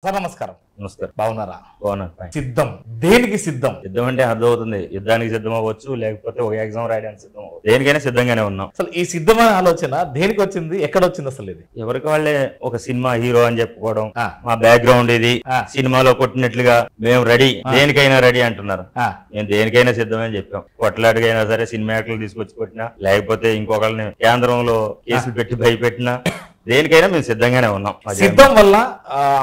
Sir నమస్కారం. నమస్కారం. బాగున్నారా? బాగున్నాను. సిద్ధం దేనికి సిద్ధం? సిద్ధం అంటే అర్థమవుతుంది, యుద్ధానికి సిద్ధం అవ్వచ్చు, లేకపోతే ఒక ఎగ్జామ్ రాయడానికి సిద్ధం అవ్వచ్చు, దేనికైనా సిద్ధంగానే ఉన్నాం. అసలు ఈ సిద్ధమైన ఆలోచన దేనికి వచ్చింది, ఎక్కడ వచ్చింది అసలు ఇది? ఎవరికి వాళ్ళే ఒక సినిమా హీరో అని చెప్పుకోవడం, ఆ. మా బ్యాక్గ్రౌండ్ ఇది, ఆ. సినిమాలో కొట్టినట్లుగా మేము రెడీ, దేనికైనా రెడీ అంటున్నారు. ఆ, మేము దేనికైనా సిద్ధమని చెప్పాం. కొట్లాడికైనా సరే, సినిమా యాక్టర్లు తీసుకొచ్చి కొట్టినా, లేకపోతే ఇంకొకరిని కేంద్రంలో కేసులు పెట్టి భయపెట్టినా, దేనికైనా మేము సిద్ధంగానే ఉన్నాం. సిద్ధం వల్ల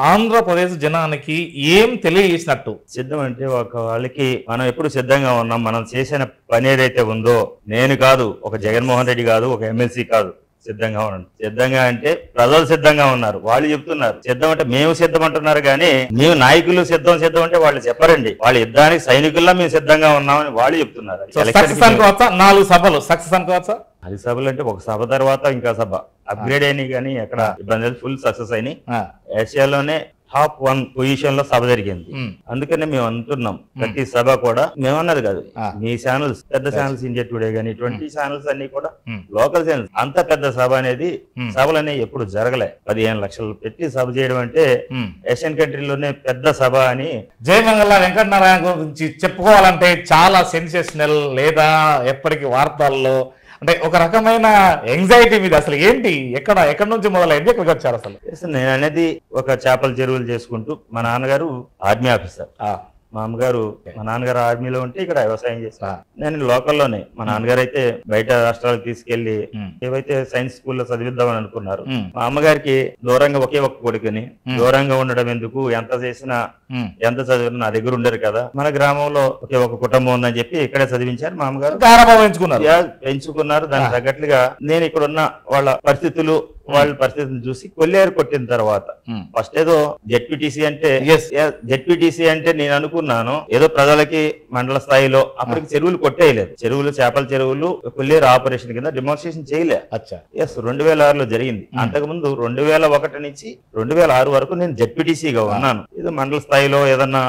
ఆంధ్రప్రదేశ్ జనానికి ఏం తెలియజేసినట్టు? సిద్ధం అంటే ఒక వాళ్ళకి మనం ఎప్పుడు సిద్ధంగా ఉన్నాం. మనం చేసిన పని ఏదైతే ఉందో, నేను కాదు, ఒక జగన్మోహన్ రెడ్డి కాదు, ఒక ఎమ్మెల్సీ కాదు, సిద్ధంగా ఉన్నాను. సిద్ధంగా అంటే ప్రజలు సిద్ధంగా ఉన్నారు. వాళ్ళు చెప్తున్నారు సిద్ధం అంటే మేము సిద్ధం అంటున్నారు, కానీ మేము నాయకులు సిద్ధం సిద్ధం అంటే వాళ్ళు చెప్పరండి. వాళ్ళ యుద్ధానికి సైనికుల్లా మేము సిద్ధంగా ఉన్నామని వాళ్ళు చెప్తున్నారు. సక్సెస్ అనుకోవచ్చా? 4 సభలు సక్సెస్ అనుకోవచ్చా? 10 సభలు అంటే ఒక సభ తర్వాత ఇంకా సభ అప్గ్రేడ్ అయినాయి, కానీ ఎక్కడ ఇబ్బంది, ఫుల్ సక్సెస్ అయినాయి. ఏషియాలోనే టాప్ 1 పొజిషన్ లో సభ జరిగింది. అందుకనే మేము అంటున్నాం, ప్రతి సభ కూడా మేమన్నది కాదు, మీ ఛానల్స్, పెద్ద ఛానల్స్, ఇండియా టుడే గానీ 20 ఛానల్స్ అన్ని కూడా లోకల్ ఛానల్స్. అంత పెద్ద సభ అనేది, సభలు అనేవి ఎప్పుడు జరగలే. 15 లక్షలు పెట్టి సభ చేయడం అంటే ఏషియన్ కంట్రీలోనే పెద్ద సభ అని. జయమంగళ వెంకటనారాయణ గురించి చెప్పుకోవాలంటే చాలా సెన్సేషనల్, లేదా ఎప్పటికీ వార్తల్లో అంటే ఒక రకమైన ఎంగ్జైటీ మీద. అసలు ఏంటి, ఎక్కడ నుంచి మొదలైంది, ఎక్కడికి వచ్చారు అసలు? నేను అనేది ఒక చేపల చెరువులు చేసుకుంటూ, మా నాన్నగారు ఆర్మీ ఆఫీసర్, మా అమ్మగారు, మా నాన్నగారు ఆర్మీలో ఉంటే ఇక్కడ వ్యవసాయం చేస్తా. నేను లోకల్లోనే. మా నాన్నగారు అయితే బయట రాష్ట్రాలకు తీసుకెళ్లి ఏవైతే సైన్స్ స్కూల్లో చదివిద్దామని అనుకున్నారు. మా అమ్మగారికి దూరంగా ఒకే ఒక్క కొడుకుని, దూరంగా ఉండడం ఎందుకు, ఎంత చేసినా ఎంత చదివినా నా దగ్గర ఉండరు కదా, మన గ్రామంలో ఒకే ఒక కుటుంబం ఉందని చెప్పి ఇక్కడే చదివించారు. మా అమ్మగారు పెంచుకున్నారు. దానికి తగ్గట్లుగా నేను ఇక్కడ ఉన్న వాళ్ళ పరిస్థితులు, వాళ్ళ పరిస్థితిని చూసి కొల్లేరు కొట్టిన తర్వాత ఫస్ట్ ఏదో జెడ్పీటీసీ అంటే నేను అనుకున్నాను ఏదో ప్రజలకి మండల స్థాయిలో, అప్పటికి చెరువులు కొట్టేయలేదు. చెరువులు, చేపల చెరువులు కొల్లేరు ఆపరేషన్ కింద డెమోన్స్ట్రేషన్ చేయలే. 2006లో జరిగింది. అంతకుముందు 2001 నుంచి 2006 వరకు నేను జెడ్పీటీసీగా ఉన్నాను. ఏదో మండల స్థాయిలో ఏదన్నా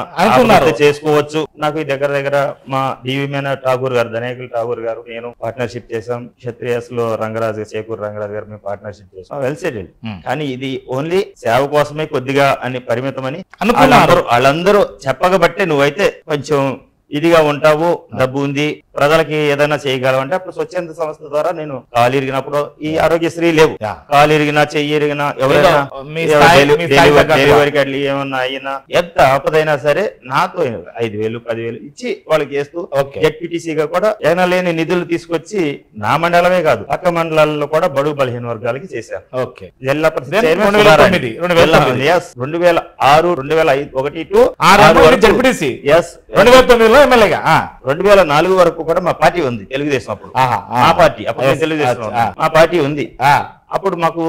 చేసుకోవచ్చు. నాకు ఈ దగ్గర మా డివి మేనా ఠాగూర్ గారు, ధనేకుల ఠాగూర్ గారు, నేను పార్ట్నర్షిప్ చేశాం. క్షత్రియాస్ లో రంగరాజు, చేకూరు రంగరాజు గారు మేము పార్ట్నర్షిప్ చేసాం. Well settled. కానీ ఇది ఓన్లీ సేవ కోసమే కొద్దిగా అని పరిమితమని వాళ్ళందరూ చెప్పకబట్టే నువ్వైతే కొంచెం ఇదిగా ఉంటావు, డబ్బు ఉంది, ప్రజలకి ఏదైనా చేయగలవు అంటే అప్పుడు స్వచ్ఛంద సంస్థ ద్వారా నేను కాలు ఇరిగినప్పుడు, ఈ ఆరోగ్యశ్రీ లేవు, కాలు ఇరిగినా, చెయ్యి ఇరిగినా, ఎవరైనా డెలివరీ కార్డులు ఏమన్నా అయినా, ఎంత ఆపదైనా సరే నాతో 5,000 10,000 ఇచ్చి వాళ్ళకి వేస్తూ, జెడ్పీటీసీగా కూడా ఏమైనా లేని నిధులు తీసుకొచ్చి నా మండలమే కాదు పక్క మండలాల్లో కూడా బడుగు బలహీన వర్గాలకి చేశాను. జిల్లా పరిషత్ 2004 వరకు కూడా మా పార్టీ ఉంది, తెలుగుదేశం. అప్పుడు మా పార్టీ, అప్పుడు తెలుగుదేశం మా పార్టీ ఉంది. అప్పుడు మాకు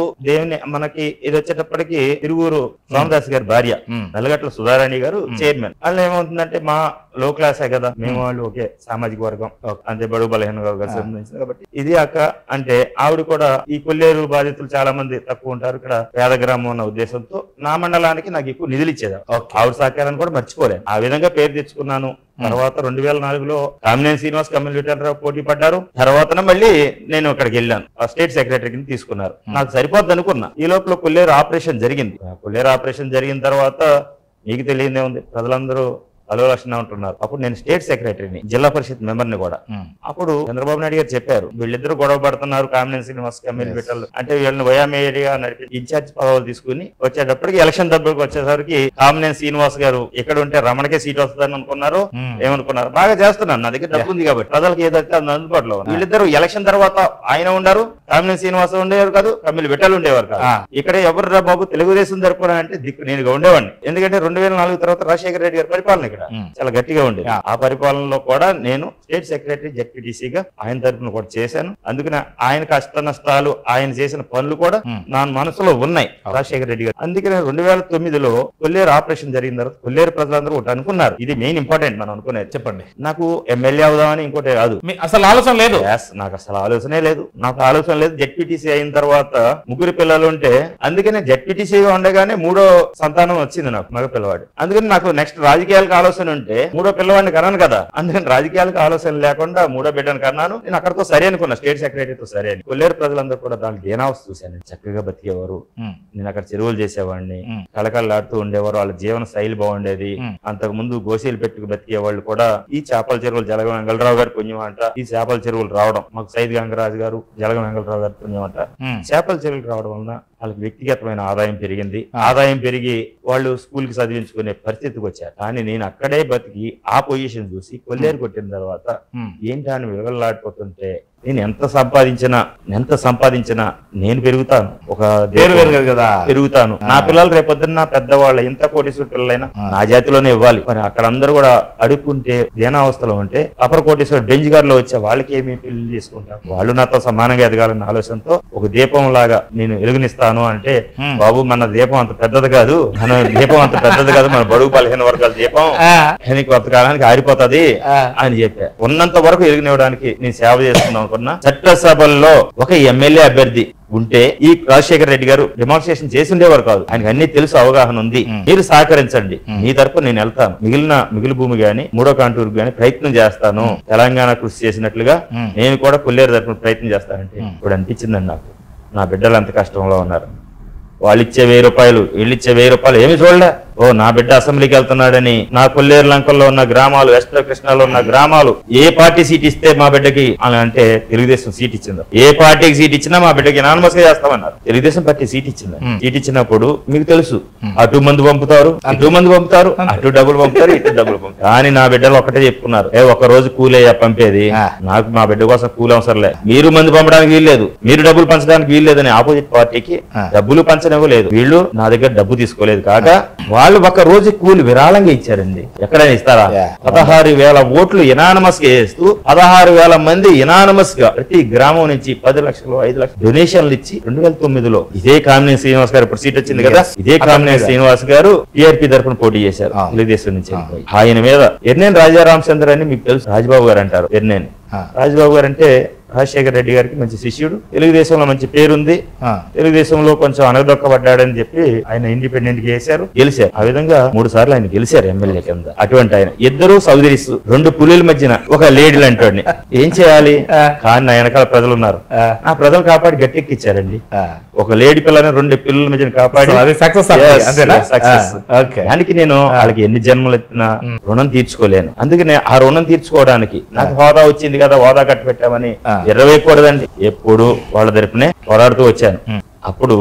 మనకి ఇది వచ్చేటప్పటికి తిరువూరు రామదాస్ గారి భార్య నల్లగట్ల సుధారాణి గారు చైర్మన్. అందులో ఏమవుతుందంటే మా లో క్లాసే కదా, మేము వాళ్ళు ఒకే సామాజిక వర్గం, అంతే బడుగు బలహీన వర్గాలకు సంబంధించింది కాబట్టి ఇది అక్క అంటే ఆవిడ కూడా ఈ కొల్లేరు బాధితులు చాలా మంది తక్కువ ఉంటారు ఇక్కడ, పేద గ్రామం ఉన్న ఉద్దేశంతో నా మండలానికి నాకు ఎక్కువ నిధులు ఇచ్చేదా. ఆవిడ సహకారాన్ని కూడా మర్చిపోలేను. ఆ విధంగా పేరు తెచ్చుకున్నాను. తర్వాత 2004లో కామినేని శ్రీనివాస్, కమ్యూనిటీ పోటీ పడ్డారు. తర్వాత మళ్ళీ నేను అక్కడికి వెళ్ళాను, స్టేట్ సెక్రటరీ కింద తీసుకున్నారు. నాకు సరిపోద్ది అనుకున్నా. ఈ లోపల కొల్లేరు ఆపరేషన్ జరిగింది. కొల్లేరు ఆపరేషన్ జరిగిన తర్వాత మీకు తెలియదే ఉంది, ప్రజలందరూ అలోలక్షణ ఉంటున్నారు. అప్పుడు నేను స్టేట్ సెక్రటరీని, జిల్లా పరిషత్ మెంబర్ని కూడా. అప్పుడు చంద్రబాబు నాయుడు గారు చెప్పారు, వీళ్ళిద్దరు గొడవ పడుతున్నారు, కామినేని శ్రీనివాస్, కమ్యూనిటీ అంటే వీళ్ళని వయామేడిగా నడిపి ఇన్ఛార్జ్ పదవులు తీసుకుని వచ్చేటప్పటికి ఎలక్షన్ దెబ్బకి వచ్చేసరికి కామినేని శ్రీనివాస్ గారు ఇక్కడ ఉంటే రమణకే సీట్ వస్తుందని అనుకున్నారు. ఏమనుకున్నారు, బాగా చేస్తున్నాను, నా దగ్గర డబ్బు ఉంది కాబట్టి ప్రజలకు ఏదైతే అందుబాటులో. వీళ్ళిద్దరు ఎలక్షన్ తర్వాత ఆయన ఉండారు, కామినేని శ్రీనివాస్ ఉండేవారు కాదు, కమ్యూనిటీ విఠల్ ఉండేవారు కాదు. ఇక్కడ ఎవరు బాబు తెలుగుదేశం తరపున అంటే దిక్కు నేనుగా ఉండేవాడిని. ఎందుకంటే 2004 తర్వాత రాజశేఖర రెడ్డి గారి పరిపాలన చాలా గట్టిగా ఉండేది. ఆ పరిపాలనలో కూడా నేను స్టేట్ సెక్రటరీ, జెడ్పీటీసీగా ఆయన తరఫున కూడా చేశాను. అందుకని ఆయన కష్ట నష్టాలు, ఆయన చేసిన పనులు కూడా నా మనసులో ఉన్నాయి రాజశేఖర రెడ్డి గారు. అందుకని 2009లో కొల్లేరు ఆపరేషన్ జరిగిన తర్వాత కొల్లేరు ప్రజలందరూ ఒకటి అనుకున్నారు, ఇది మెయిన్ ఇంపార్టెంట్ మనం అనుకునేది. చెప్పండి, నాకు ఎమ్మెల్యే అవుదామని ఇంకోటి కాదు, అసలు ఆలోచన లేదు. నాకు అసలు ఆలోచనే లేదు, నాకు ఆలోచన లేదు. జెడ్పీటీసీ అయిన తర్వాత 3 పిల్లలు ఉంటే, అందుకనే జెడ్పీటీసీగా ఉండగానే 3వ సంతానం వచ్చింది నాకు, మగ పిల్లవాడు. అందుకని నాకు నెక్స్ట్ రాజకీయాలకు ఆలోచన ఉంటే మూడో పిల్లవాడిని కన్నాను కదా, అందుకని రాజకీయాలకు ఆలోచన లేకుండా మూడో బిడ్డను కన్నాను. నేను అక్కడతో సరే అనుకున్నా, స్టేట్ సెక్రటరీతో సరే అని. కొల్లేరు ప్రజలందరూ కూడా దానికి దేనావస్థ చూశాను. చక్కగా బతికేవారు, నేను అక్కడ చెరువులు చేసేవాడిని, కళకళలాడుతూ ఉండేవారు, వాళ్ళ జీవన శైలి బాగుండేది. అంతకు ముందు గోసీలు పెట్టుకు బతికే వాళ్ళు కూడా ఈ చేపల చెరువులు జలగం వెంగళరావు గారి పుణ్యం అంట. ఈ చేపల చెరువులు రావడం మాకు సైద్ గంగరాజు గారు, జలగం వెంగళరావు గారి పుణ్యం అంట. చేపల చెరువులు రావడం వలన వాళ్ళకి వ్యక్తిగతమైన ఆదాయం పెరిగింది. ఆదాయం పెరిగి వాళ్ళు స్కూల్ కి చదివించుకునే పరిస్థితికి వచ్చారు. కానీ నేను అక్కడే బతికి ఆ పొజిషన్ చూసి కొల్లేరు కొట్టిన తర్వాత ఏంటి అని వివరలాడిపోతుంటే, నేను ఎంత సంపాదించినా నేను పెరుగుతాను, ఒక పెరుగుతాను. నా పిల్లలు రేపొద్దున్న పెద్దవాళ్ళ ఎంత కోటీశ్వర పిల్లలైనా నా జాతిలోనే ఇవ్వాలి. మరి అక్కడ అందరూ కూడా అడుక్కుంటే దేనావస్థలో ఉంటే అపర కోటీశ్వర బెంచ్ గారిలో వచ్చే వాళ్ళకి ఏమి పెళ్లి చేసుకుంటారు, వాళ్ళు నాతో సమానంగా ఎదగాలన్న ఆలోచనతో ఒక దీపం లాగా నేను వెలుగునిస్తాను అంటే, బాబు మన దీపం అంత పెద్దది కాదు, మన బడుగు బలహీన వర్గాల దీపం కొంతకాలానికి ఆరిపోతుంది అని చెప్పా. ఉన్నంత వరకు వెలుగునివ్వడానికి నేను సేవ చేస్తున్నాను అనుకున్నా. చట్టసభల్లో ఒక ఎమ్మెల్యే అభ్యర్థి ఉంటే ఈ రాజశేఖర రెడ్డి గారు డెమాన్స్ట్రేషన్ చేసి ఉండేవారు కాదు. ఆయనకి అన్ని తెలుసు, అవగాహన ఉంది. మీరు సహకరించండి, మీ తరపున నేను వెళ్తాను, మిగిలిన భూమి గాని మూడో కాంటూరు గాని ప్రయత్నం చేస్తాను, తెలంగాణ కృషి చేసినట్లుగా నేను కూడా కొల్లేరు తరపున ప్రయత్నం చేస్తానంటే ఇప్పుడు అనిపించిందండి నాకు, నా బిడ్డలు ఎంత కష్టంలో ఉన్నారు. వాళ్ళు ఇచ్చే 1000 రూపాయలు, వీళ్ళు ఇచ్చే 1000 రూపాయలు ఏమి చూడలే. నా బిడ్డ అసెంబ్లీకి వెళ్తున్నాడని నా కొల్లేరు లంకల్లో ఉన్న గ్రామాలు, వెస్ట్ కృష్ణాలో ఉన్న గ్రామాలు ఏ పార్టీ సీట్ ఇస్తే మా బిడ్డకి అని అంటే తెలుగుదేశం సీట్ ఇచ్చింది. ఏ పార్టీకి సీట్ ఇచ్చినా మా బిడ్డకి అనానమస్ గా చేస్తామన్నారు. తెలుగుదేశం పార్టీ సీట్ ఇచ్చింది. సీట్ ఇచ్చినప్పుడు మీకు తెలుసు, అటు మంది పంపుతారు, అటు డబ్బులు పంపుతారు, ఇటు డబ్బులు పంపుతారు. కానీ నా బిడ్డలు ఒకటే చెప్పుకున్నారు, ఒక రోజు కూలయ్యా పంపేది, నాకు మా బిడ్డ కోసం కూలి అవసరంలే, మీరు మంది పంపడానికి వీల్లేదు, మీరు డబ్బులు పంచడానికి వీల్లేదని ఆపోజిట్ పార్టీకి డబ్బులు పంచనివ్వలేదు. వీళ్ళు నా దగ్గర డబ్బు తీసుకోలేదు కాక వాళ్ళు ఒక రోజు కూలి విరాళంగా ఇచ్చారండి. ఎక్కడైనా ఇస్తారా? 16,000 ఓట్లు ఇనానమస్ గా వేస్తూ 16,000 మంది ఇనానమస్ గా ప్రతి గ్రామం నుంచి 10 లక్షలు 5 లక్షలు డొనేషన్లు ఇచ్చి 2009లో ఇదే కామినేని శ్రీనివాస్ గారు, ఇప్పుడు సీట్ వచ్చింది కదా, ఇదే కామినేని శ్రీనివాస్ గారు టీఆర్పీ తరఫున పోటీ చేశారు తెలుగుదేశం నుంచి. ఆయన మీద ఎర్నేని రాజారామచంద్ర అని మీకు తెలుసు, రాజబాబు గారు అంటారు. ఎర్నేని రాజబాబు గారు అంటే రాజశేఖర రెడ్డి గారికి మంచి శిష్యుడు, తెలుగుదేశంలో మంచి పేరుంది, తెలుగుదేశంలో కొంచెం అనగదొక్కబడ్డాడని చెప్పి ఆయన ఇండిపెండెంట్ గా వేశారు, గెలిచారు. ఆ విధంగా 3 సార్లు ఆయన గెలిచారు ఎమ్మెల్యే కింద. అటువంటి ఆయన ఇద్దరు సౌదరీస్, 2 పులిల మధ్యన ఒక లేడీ లాంటి ఏం చేయాలి? కానీ నా వెనకాల ప్రజలు ఉన్నారు, ఆ ప్రజలు కాపాడి గట్టెక్కిచ్చారండి. ఒక లేడీ పిల్లని 2 పిల్లల మధ్యన కాపాడి దానికి నేను వాళ్ళకి ఎన్ని జన్మలు ఎత్తినా రుణం తీర్చుకోలేను. అందుకనే ఆ రుణం తీర్చుకోవడానికి నాకు హోదా వచ్చింది కదా, హోదా కట్టబెట్టామని ఎర్రవేయకూడదండి. ఎప్పుడు వాళ్ళ తరపునే పోరాడుతూ వచ్చాను. అప్పుడు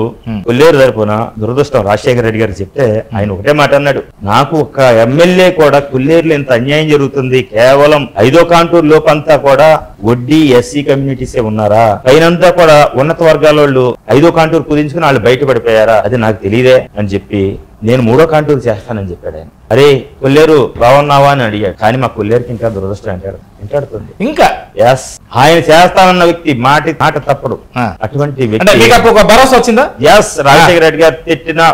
కొల్లేరు తరపున దురదృష్టం రాజశేఖర రెడ్డి గారు చెప్తే ఆయన ఒకటే మాట అన్నాడు, నాకు ఒక ఎమ్మెల్యే కూడా కొల్లేరులో ఇంత అన్యాయం జరుగుతుంది, కేవలం 5వ కాంటూరు లోపంతా కూడా వడ్డీ ఎస్సీ కమ్యూనిటీసే ఉన్నారా, పైనంతా కూడా ఉన్నత వర్గాల వాళ్ళు 5వ కాంటూరు కుదించుకుని వాళ్ళు బయటపడిపోయారా, అది నాకు తెలియదే అని చెప్పి నేను 3వ కాంటూరు చేస్తానని చెప్పాడు ఆయన. అరే కొల్లేరు బాగున్నావా అని అడిగాడు. కానీ మా కొల్లేరుకి ఇంకా దురదృష్టం వెంటాడుతుంది. ఇంకా ఆయన చేస్తానన్న వ్యక్తి మాట తప్పడు. అటువంటి వ్యక్తి భరోసా వచ్చిందా? రాజశేఖర రెడ్డి గారు తిట్టినా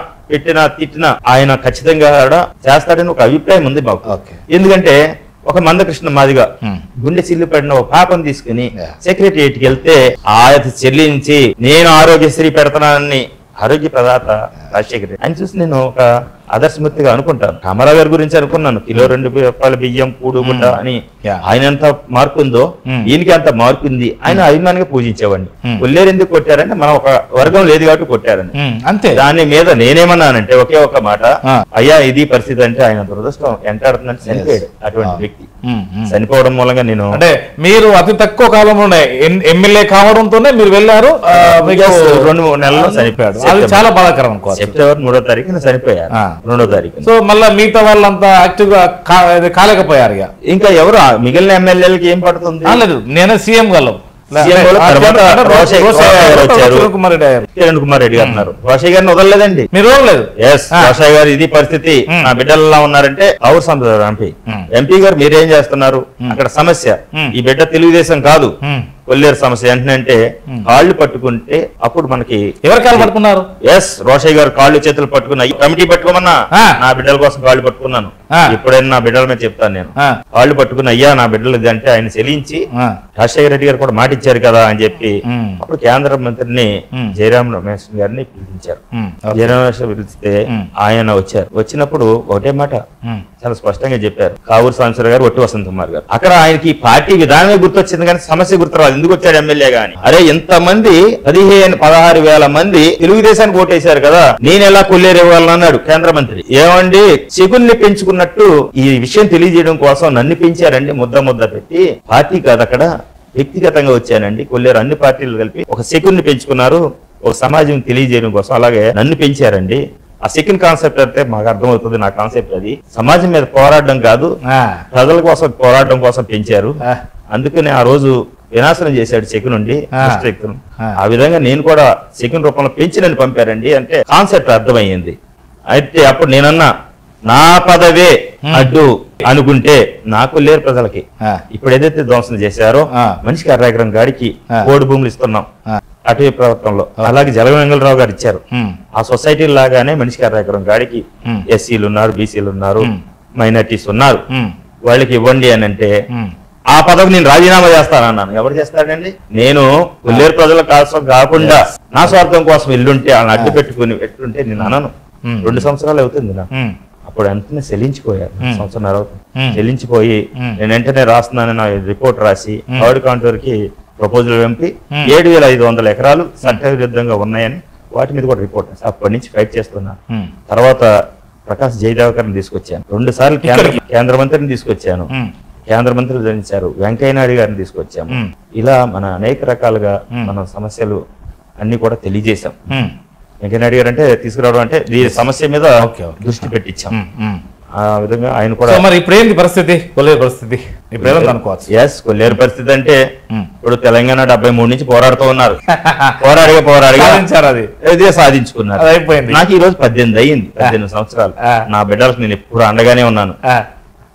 ఆయన ఖచ్చితంగా చేస్తాడని ఒక అభిప్రాయం ఉంది బాబు. ఎందుకంటే ఒక మందకృష్ణ మాదిగా గుండె చిల్లు పడిన ఒక పాపం తీసుకుని సెక్రటరియట్కి వెళ్తే ఆయన చెల్లించి నేను ఆరోగ్యశ్రీ పెడతానని ఆరోగ్య ప్రదాత రాజశేఖర రెడ్డి ఆయన చూసి నేను ఒక ఆదర్శమూర్తిగా అనుకుంటాను. రామారావు గారి గురించి అనుకున్నాను, కిలో 2 రూపాయల బియ్యం కూడుగుంట అని. ఆయన ఎంత మార్పు ఉందో ఈయనకి అంత మార్పు ఉంది. ఆయన అభిమానంగా పూజించేవాడిని. కొల్లేరు ఎందుకు కొట్టారంటే మనం ఒక వర్గం లేదు కాబట్టి కొట్టారని, అంతే. దాని మీద నేనేమన్నానంటే ఒకే ఒక మాట, అయ్యా ఇది పరిస్థితి అంటే ఆయన దురదృష్టం వెంటాడుతుందంటే చనిపోయాడు. అటువంటి వ్యక్తి చనిపోవడం మూలంగా నేను అంటే మీరు అతి తక్కువ కాలంలోనే ఎమ్మెల్యే కావడంతోనే మీరు వెళ్ళారు, 2-3 నెలల్లో చనిపోయాడు. చాలా బాధాకరం. సెప్టెంబర్ 3వ తారీఖున చనిపోయారు, 2వ తారీఖు. సో మళ్ళీ మిగతా వాళ్ళంతా యాక్టివ్ గా కాలేకపోయారు. ఇంకా ఎవరు మిగిలిన ఎమ్మెల్యేలకి ఏం పడుతుంది? లేదు, నేనే సీఎం గారు కిరణ్ కుమార్ రెడ్డి గారు అన్నారు, రోషయ్య గారిని వదలలేదండి. మీరు వదలలేదు? రోషయ్య గారు ఇది పరిస్థితి, నా బిడ్డలు ఉన్నారంటే పౌర సంపద ఎంపీ గారు మీరేం చేస్తున్నారు, అక్కడ సమస్య ఈ బిడ్డ తెలుగుదేశం కాదు కొల్లేరు సమస్య ఏంటంటే కాళ్ళు పట్టుకుంటే అప్పుడు మనకి ఎవరు కాళ్ళు పట్టుకున్నారు? రోషయ్య గారు కాళ్ళు చేతులు పట్టుకున్నా, కమిటీ పట్టుకోమన్నా నా బిడ్డల కోసం కాళ్ళు పట్టుకున్నాను. ఎప్పుడైనా నా బిడ్డల మీద చెప్తాను నేను, కాళ్ళు పట్టుకుని అయ్యా నా బిడ్డలు ఇది అంటే ఆయన చెల్లించి రాజశేఖర రెడ్డి గారు కూడా మాట ఇచ్చారు కదా అని చెప్పి అప్పుడు కేంద్ర మంత్రిని జయరాం రమేష్ గారిని పిలిపించారు. జయరాం రమేష్ పిలిస్తే ఆయన వచ్చారు. వచ్చినప్పుడు ఒకటే మాట, చాలా స్పష్టంగా చెప్పారు. కావూరు సాంబశివరావు గారు, ఒట్టి వసంత కుమార్ గారు. అక్కడ ఆయనకి పార్టీ విధానమే గుర్తొచ్చింది కానీ సమస్య గుర్తురాదు, ఎందుకు వచ్చాడు ఎమ్మెల్యే గాని. అరే ఇంతమంది 16,000 మంది తెలుగుదేశానికి ఓటేశారు కదా, నేను ఎలా కొల్లేరు ఇవ్వాలని అన్నాడు కేంద్ర మంత్రి. ఏమండి శకుల్ని పెంచుకున్నట్టు ఈ విషయం తెలియజేయడం కోసం నన్ను పెంచారండి, ముద్ద పెట్టి. పార్టీ కాదు అక్కడ, వ్యక్తిగతంగా వచ్చానండి. కొల్లేరు అన్ని పార్టీలు కలిపి ఒక శకుల్ని పెంచుకున్నారు, ఒక సమాజం తెలియజేయడం కోసం. అలాగే నన్ను పెంచారండి. ఆ సెకండ్ కాన్సెప్ట్ అంటే మాకు అర్థమవుతుంది. నా కాన్సెప్ట్ అది సమాజం మీద పోరాడడం కాదు, ప్రజల కోసం పోరాడడం కోసం పెంచారు. అందుకని ఆ రోజు వినాశనం చేశాడు సెకండ్ నుండి. ఆ విధంగా నేను కూడా సెకండ్ రూపంలో పెంచి నన్ను పంపారండి అంటే కాన్సెప్ట్ అర్థమయ్యింది. అయితే అప్పుడు నేనన్నా నా పదవే అడ్డు అనుకుంటే నాకు లేరు ప్రజలకి. ఇప్పుడు ఏదైతే ధ్వంసం చేశారో మనిషికి 1.5 ఎకరం గాడికి 3 భూములు ఇస్తున్నాం అటవీ ప్రభుత్వంలో. అలాగే జలవెంగళరావు గారు ఇచ్చారు. ఆ సొసైటీ లాగానే మనిషికి 1.5 ఎకరం గాడికి ఎస్సీలు ఉన్నారు, బీసీలు ఉన్నారు, మైనార్టీస్ ఉన్నారు, వాళ్ళకి ఇవ్వండి అని అంటే ఆ పదవి నేను రాజీనామా చేస్తానన్నాను. ఎవరు చేస్తాడండి? నేను కొల్లేరు ప్రజల కోసం కాకుండా నా స్వార్థం కోసం ఎల్లుంటే వాళ్ళని అడ్డు పెట్టుకుని పెట్టుంటే నేను అనను. 2 సంవత్సరాలు అవుతుంది నాకు. అప్పుడు వెంటనే చెల్లించిపోయారు. సంవత్సరం చెల్లించిపోయి నేను వెంటనే రాస్తున్నానని రిపోర్ట్ రాసి థర్డ్ కాంటూర్ కి ప్రపోజల్ పంపి 7,500 ఎకరాలు చట్టవిరుద్ధంగా ఉన్నాయని వాటి మీద కూడా రిపోర్ట్ రాసి అప్పటి నుంచి ఫైట్ చేస్తున్నాను. తర్వాత ప్రకాష్ జయదేవకర్ని తీసుకొచ్చాను. 2 సార్లు కేంద్ర మంత్రిని తీసుకొచ్చాను. కేంద్ర మంత్రులు ధరించారు. వెంకయ్య నాయుడు గారిని తీసుకొచ్చాము. ఇలా మన అనేక రకాలుగా మన సమస్యలు అన్ని కూడా తెలియజేశాం. వెంకయ్యనాయుడు గారు అంటే తీసుకురావడం అంటే ఈ సమస్య మీద దృష్టి పెట్టించాం. ఆ విధంగా ఆయన కూడా. మరి ఇప్పుడు ఏంటి పరిస్థితి, కొల్లేరు పరిస్థితి? ఎస్, కొల్లేరు పరిస్థితి అంటే ఇప్పుడు తెలంగాణ 73 నుంచి పోరాడుతూ ఉన్నారు. ఇదే సాధించుకున్నారు. నాకు ఈ రోజు 18 అయ్యింది. 18 సంవత్సరాలు. నా బిడ్డలకు నేను ఎప్పుడు అండగానే ఉన్నాను.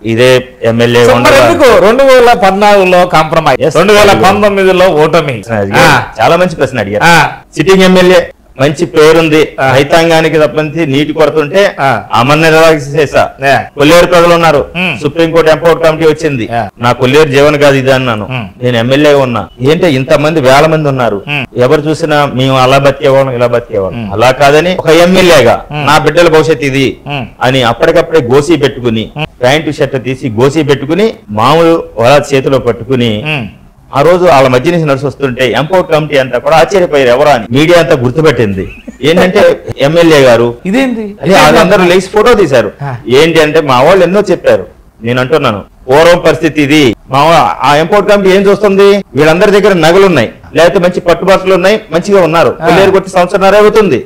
ఇదే ఎమ్మెల్యే 2014లో కాంప్రమైజ్, 2019లో ఓటమి. చాలా మంచి ప్రశ్న అడిగారు. సిట్టింగ్ ఎమ్మెల్యే మంచి పేరుంది, రైతాంగానికి తప్పనిసి నీటి కొడుతుంటే చేసా. కొల్లేరు ప్రజలు ఉన్నారు, సుప్రీంకోర్టు ఎంపవర్డ్ కమిటీ వచ్చింది. నా కొల్లేరు జీవన కాదు ఇది అన్నాను. నేను ఎమ్మెల్యే ఉన్నా. ఏంటంటే ఇంతమంది 1000 మంది ఉన్నారు, ఎవరు చూసినా మేము అలా బతికేవాళ్ళం ఇలా బతికేవాళ్ళం. అలా కాదని ఒక ఎమ్మెల్యేగా నా బిడ్డల భవిష్యత్తు ఇది అని అప్పటికప్పుడే గోసీ పెట్టుకుని, ప్యాంటు షర్ట్ తీసి గోసీ పెట్టుకుని, మామూలు వల చేతిలో పట్టుకుని ఆ రోజు వాళ్ళ మధ్య నుంచి నడిచి వస్తుంటే ఎంపవర్డ్ కమిటీ అంతా కూడా ఆశ్చర్యపోయారు. ఎవరా అని మీడియా అంతా గుర్తుపెట్టింది. ఏంటంటే ఎమ్మెల్యే గారు ఇదేంటి అందరూ లేచి ఫోటో తీశారు. ఏంటి అంటే మా వాళ్ళు ఎన్నో చెప్పారు. నేను అంటున్నాను పూర్వం పరిస్థితి ఇది. మా ఆ ఎంపవర్డ్ కమిటీ ఏం చూస్తుంది, వీళ్ళందరి దగ్గర నగలున్నాయి, లేకపోతే మంచి పట్టుబట్టలు ఉన్నాయి, మంచిగా ఉన్నారు. కొల్లేరు కొట్టి 1.5 సంవత్సరం అవుతుంది.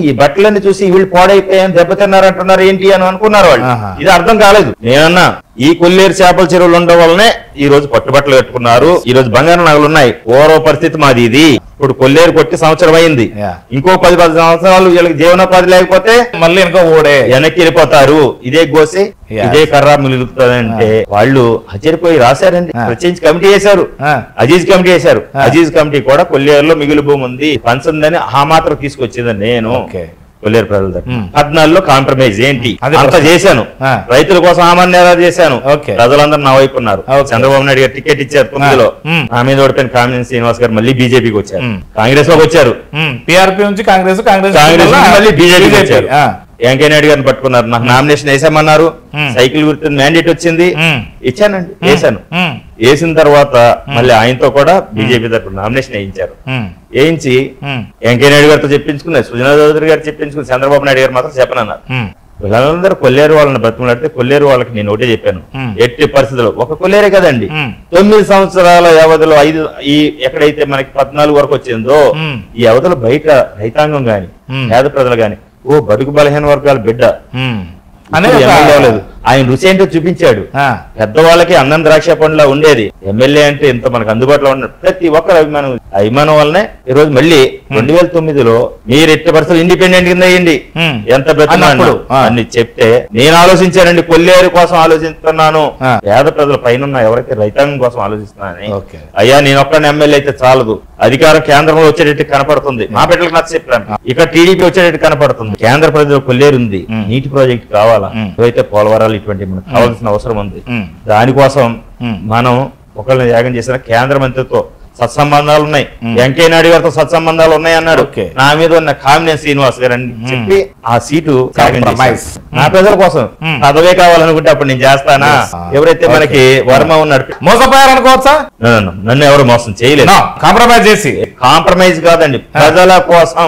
ఈ బట్టలన్నీ చూసి వీళ్ళు పాడైపోయాయని దెబ్బతిన్నారు అంటున్నారు ఏంటి అని అనుకున్నారు వాళ్ళు. ఇది అర్థం కాలేదు. నేనన్నా ఈ కొల్లేరు చేపల చెరువులు ఉండడం వల్లనే ఈ రోజు పట్టుబట్టలు కట్టుకున్నారు, ఈ రోజు బంగారు నగలు ఉన్నాయి. పూర్వ పరిస్థితి మాది ఇది. ఇప్పుడు కొల్లేరు కొట్టి 1 సంవత్సరం అయింది. ఇంకో 10 సంవత్సరాలు వీళ్ళకి జీవనోపాధి లేకపోతే మళ్ళీ ఇంకో ఓడే వెనక్కి వెళ్ళిపోతారు. ఇదే గోసి ఇదే కర్రా మిలుగుతుందంటే వాళ్ళు ఆశ్చర్యపోయి రాశారండి. ప్రత్యేకించి కమిటీ చేశారు, అజీజ్ కమిటీ చేశారు. అజీజ్ కమిటీ కూడా కొల్లేరులో మిగులు భూమి ఉంది పంచుందని ఆ మాత్రం తీసుకొచ్చిందని నేను కొల్లేరు ప్రజల 14లో కాంప్రమైజ్ ఏంటి అంత చేశాను. రైతుల కోసం ఆమన్యాలు చేశాను. ప్రజలందరూ నా వైపు ఉన్నారు. చంద్రబాబు నాయుడు గారు టికెట్ ఇచ్చారు 9లో. నా మీద ఓడిపోయిన కామినేని శ్రీనివాస్ గారు మళ్ళీ బీజేపీకి వచ్చారు, కాంగ్రెస్ లోకి వచ్చారు. టీఆర్పీ నుంచి కాంగ్రెస్ మళ్ళీ బీజేపీకి వచ్చారు. వెంకయ్య నాయుడు గారిని పట్టుకున్నారు. నాకు నామినేషన్ వేసామన్నారు. సైకిల్ గుర్తు మ్యాండేట్ వచ్చింది, ఇచ్చానండి, వేసాను. వేసిన తర్వాత మళ్ళీ ఆయనతో కూడా బీజేపీ తరఫున నామినేషన్ వేయించారు. వేయించి వెంకయ్య నాయుడు గారితో చెప్పించుకున్నారు, సుజనా చౌదరి గారు చెప్పించుకుని, చంద్రబాబు నాయుడు గారు మాత్రం చెప్పనన్నారు. వీళ్ళందరూ కొల్లేరు వాళ్ళని బతుకులాడితే కొల్లేరు వాళ్ళకి నేను ఒకటే చెప్పాను, ఎట్టి పరిస్థితుల్లో ఒక కొల్లేరే కదండి 9 సంవత్సరాల వ్యవధిలో ఎక్కడైతే మనకి 14 వరకు వచ్చిందో ఈ వ్యవధిలో బయట రైతాంగం గాని పేద ప్రజలు గాని బడుగు బలహీన వర్గాల బిడ్డ లేదు. ఆయన రుచి ఏంటో చూపించాడు. పెద్దవాళ్ళకి అన్నం ద్రాక్ష పండులా ఉండేది. ఎమ్మెల్యే అంటే ఇంత మనకు అందుబాటులో ఉన్నాడు. ప్రతి ఒక్కరు అభిమానం వల్లనే ఈ రోజు మళ్ళీ 2009లో మీరు ఎట్టి పరిస్థితులు ఇండిపెండెంట్ కింద అయ్యింది. ఎంత బ్రతిమాడు అని చెప్తే నేను ఆలోచించానండి, కొల్లేరు కోసం ఆలోచిస్తున్నాను, పేద ప్రజల పైన ఎవరైతే రైతాంగం కోసం ఆలోచిస్తున్నానని. అయ్యా నేను ఒక్కడిని ఎమ్మెల్యే అయితే చాలదు, అధికారం కేంద్రంలో వచ్చేటట్టు కనపడుతుంది. మా బిడ్డలకు నచ్చ చెప్పాను, ఇక్కడ టీడీపీ వచ్చేటట్టు కనపడుతుంది. కేంద్ర ప్రజలు కొల్లేరు ఉంది, నీటి ప్రాజెక్ట్ కావాలా, అయితే పోలవరాలు ఇటువంటి మనకు కావాల్సిన అవసరం ఉంది. దానికోసం మనం ఒకళ్ళని యాగం చేసిన కేంద్ర మంత్రితో సత్సంబంధాలు ఉన్నాయి, వెంకయ్య నాయుడు గారితో సత్సంబంధాలు ఉన్నాయి అన్నాడు. నా మీద ఉన్న కామినేని శ్రీనివాస్ గారు అని చెప్పి ఆ సీటు నా ప్రజల కోసం పదవే కావాలనుకుంటే అప్పుడు నేను చేస్తానా? ఎవరైతే మనకి వర్మ ఉన్నాడు, మోసపోయారనుకోవచ్చా? నన్ను ఎవరు మోసం చేయలేదు. కాంప్రమైజ్ చేసి, కాంప్రమైజ్ కాదండి, ప్రజల కోసం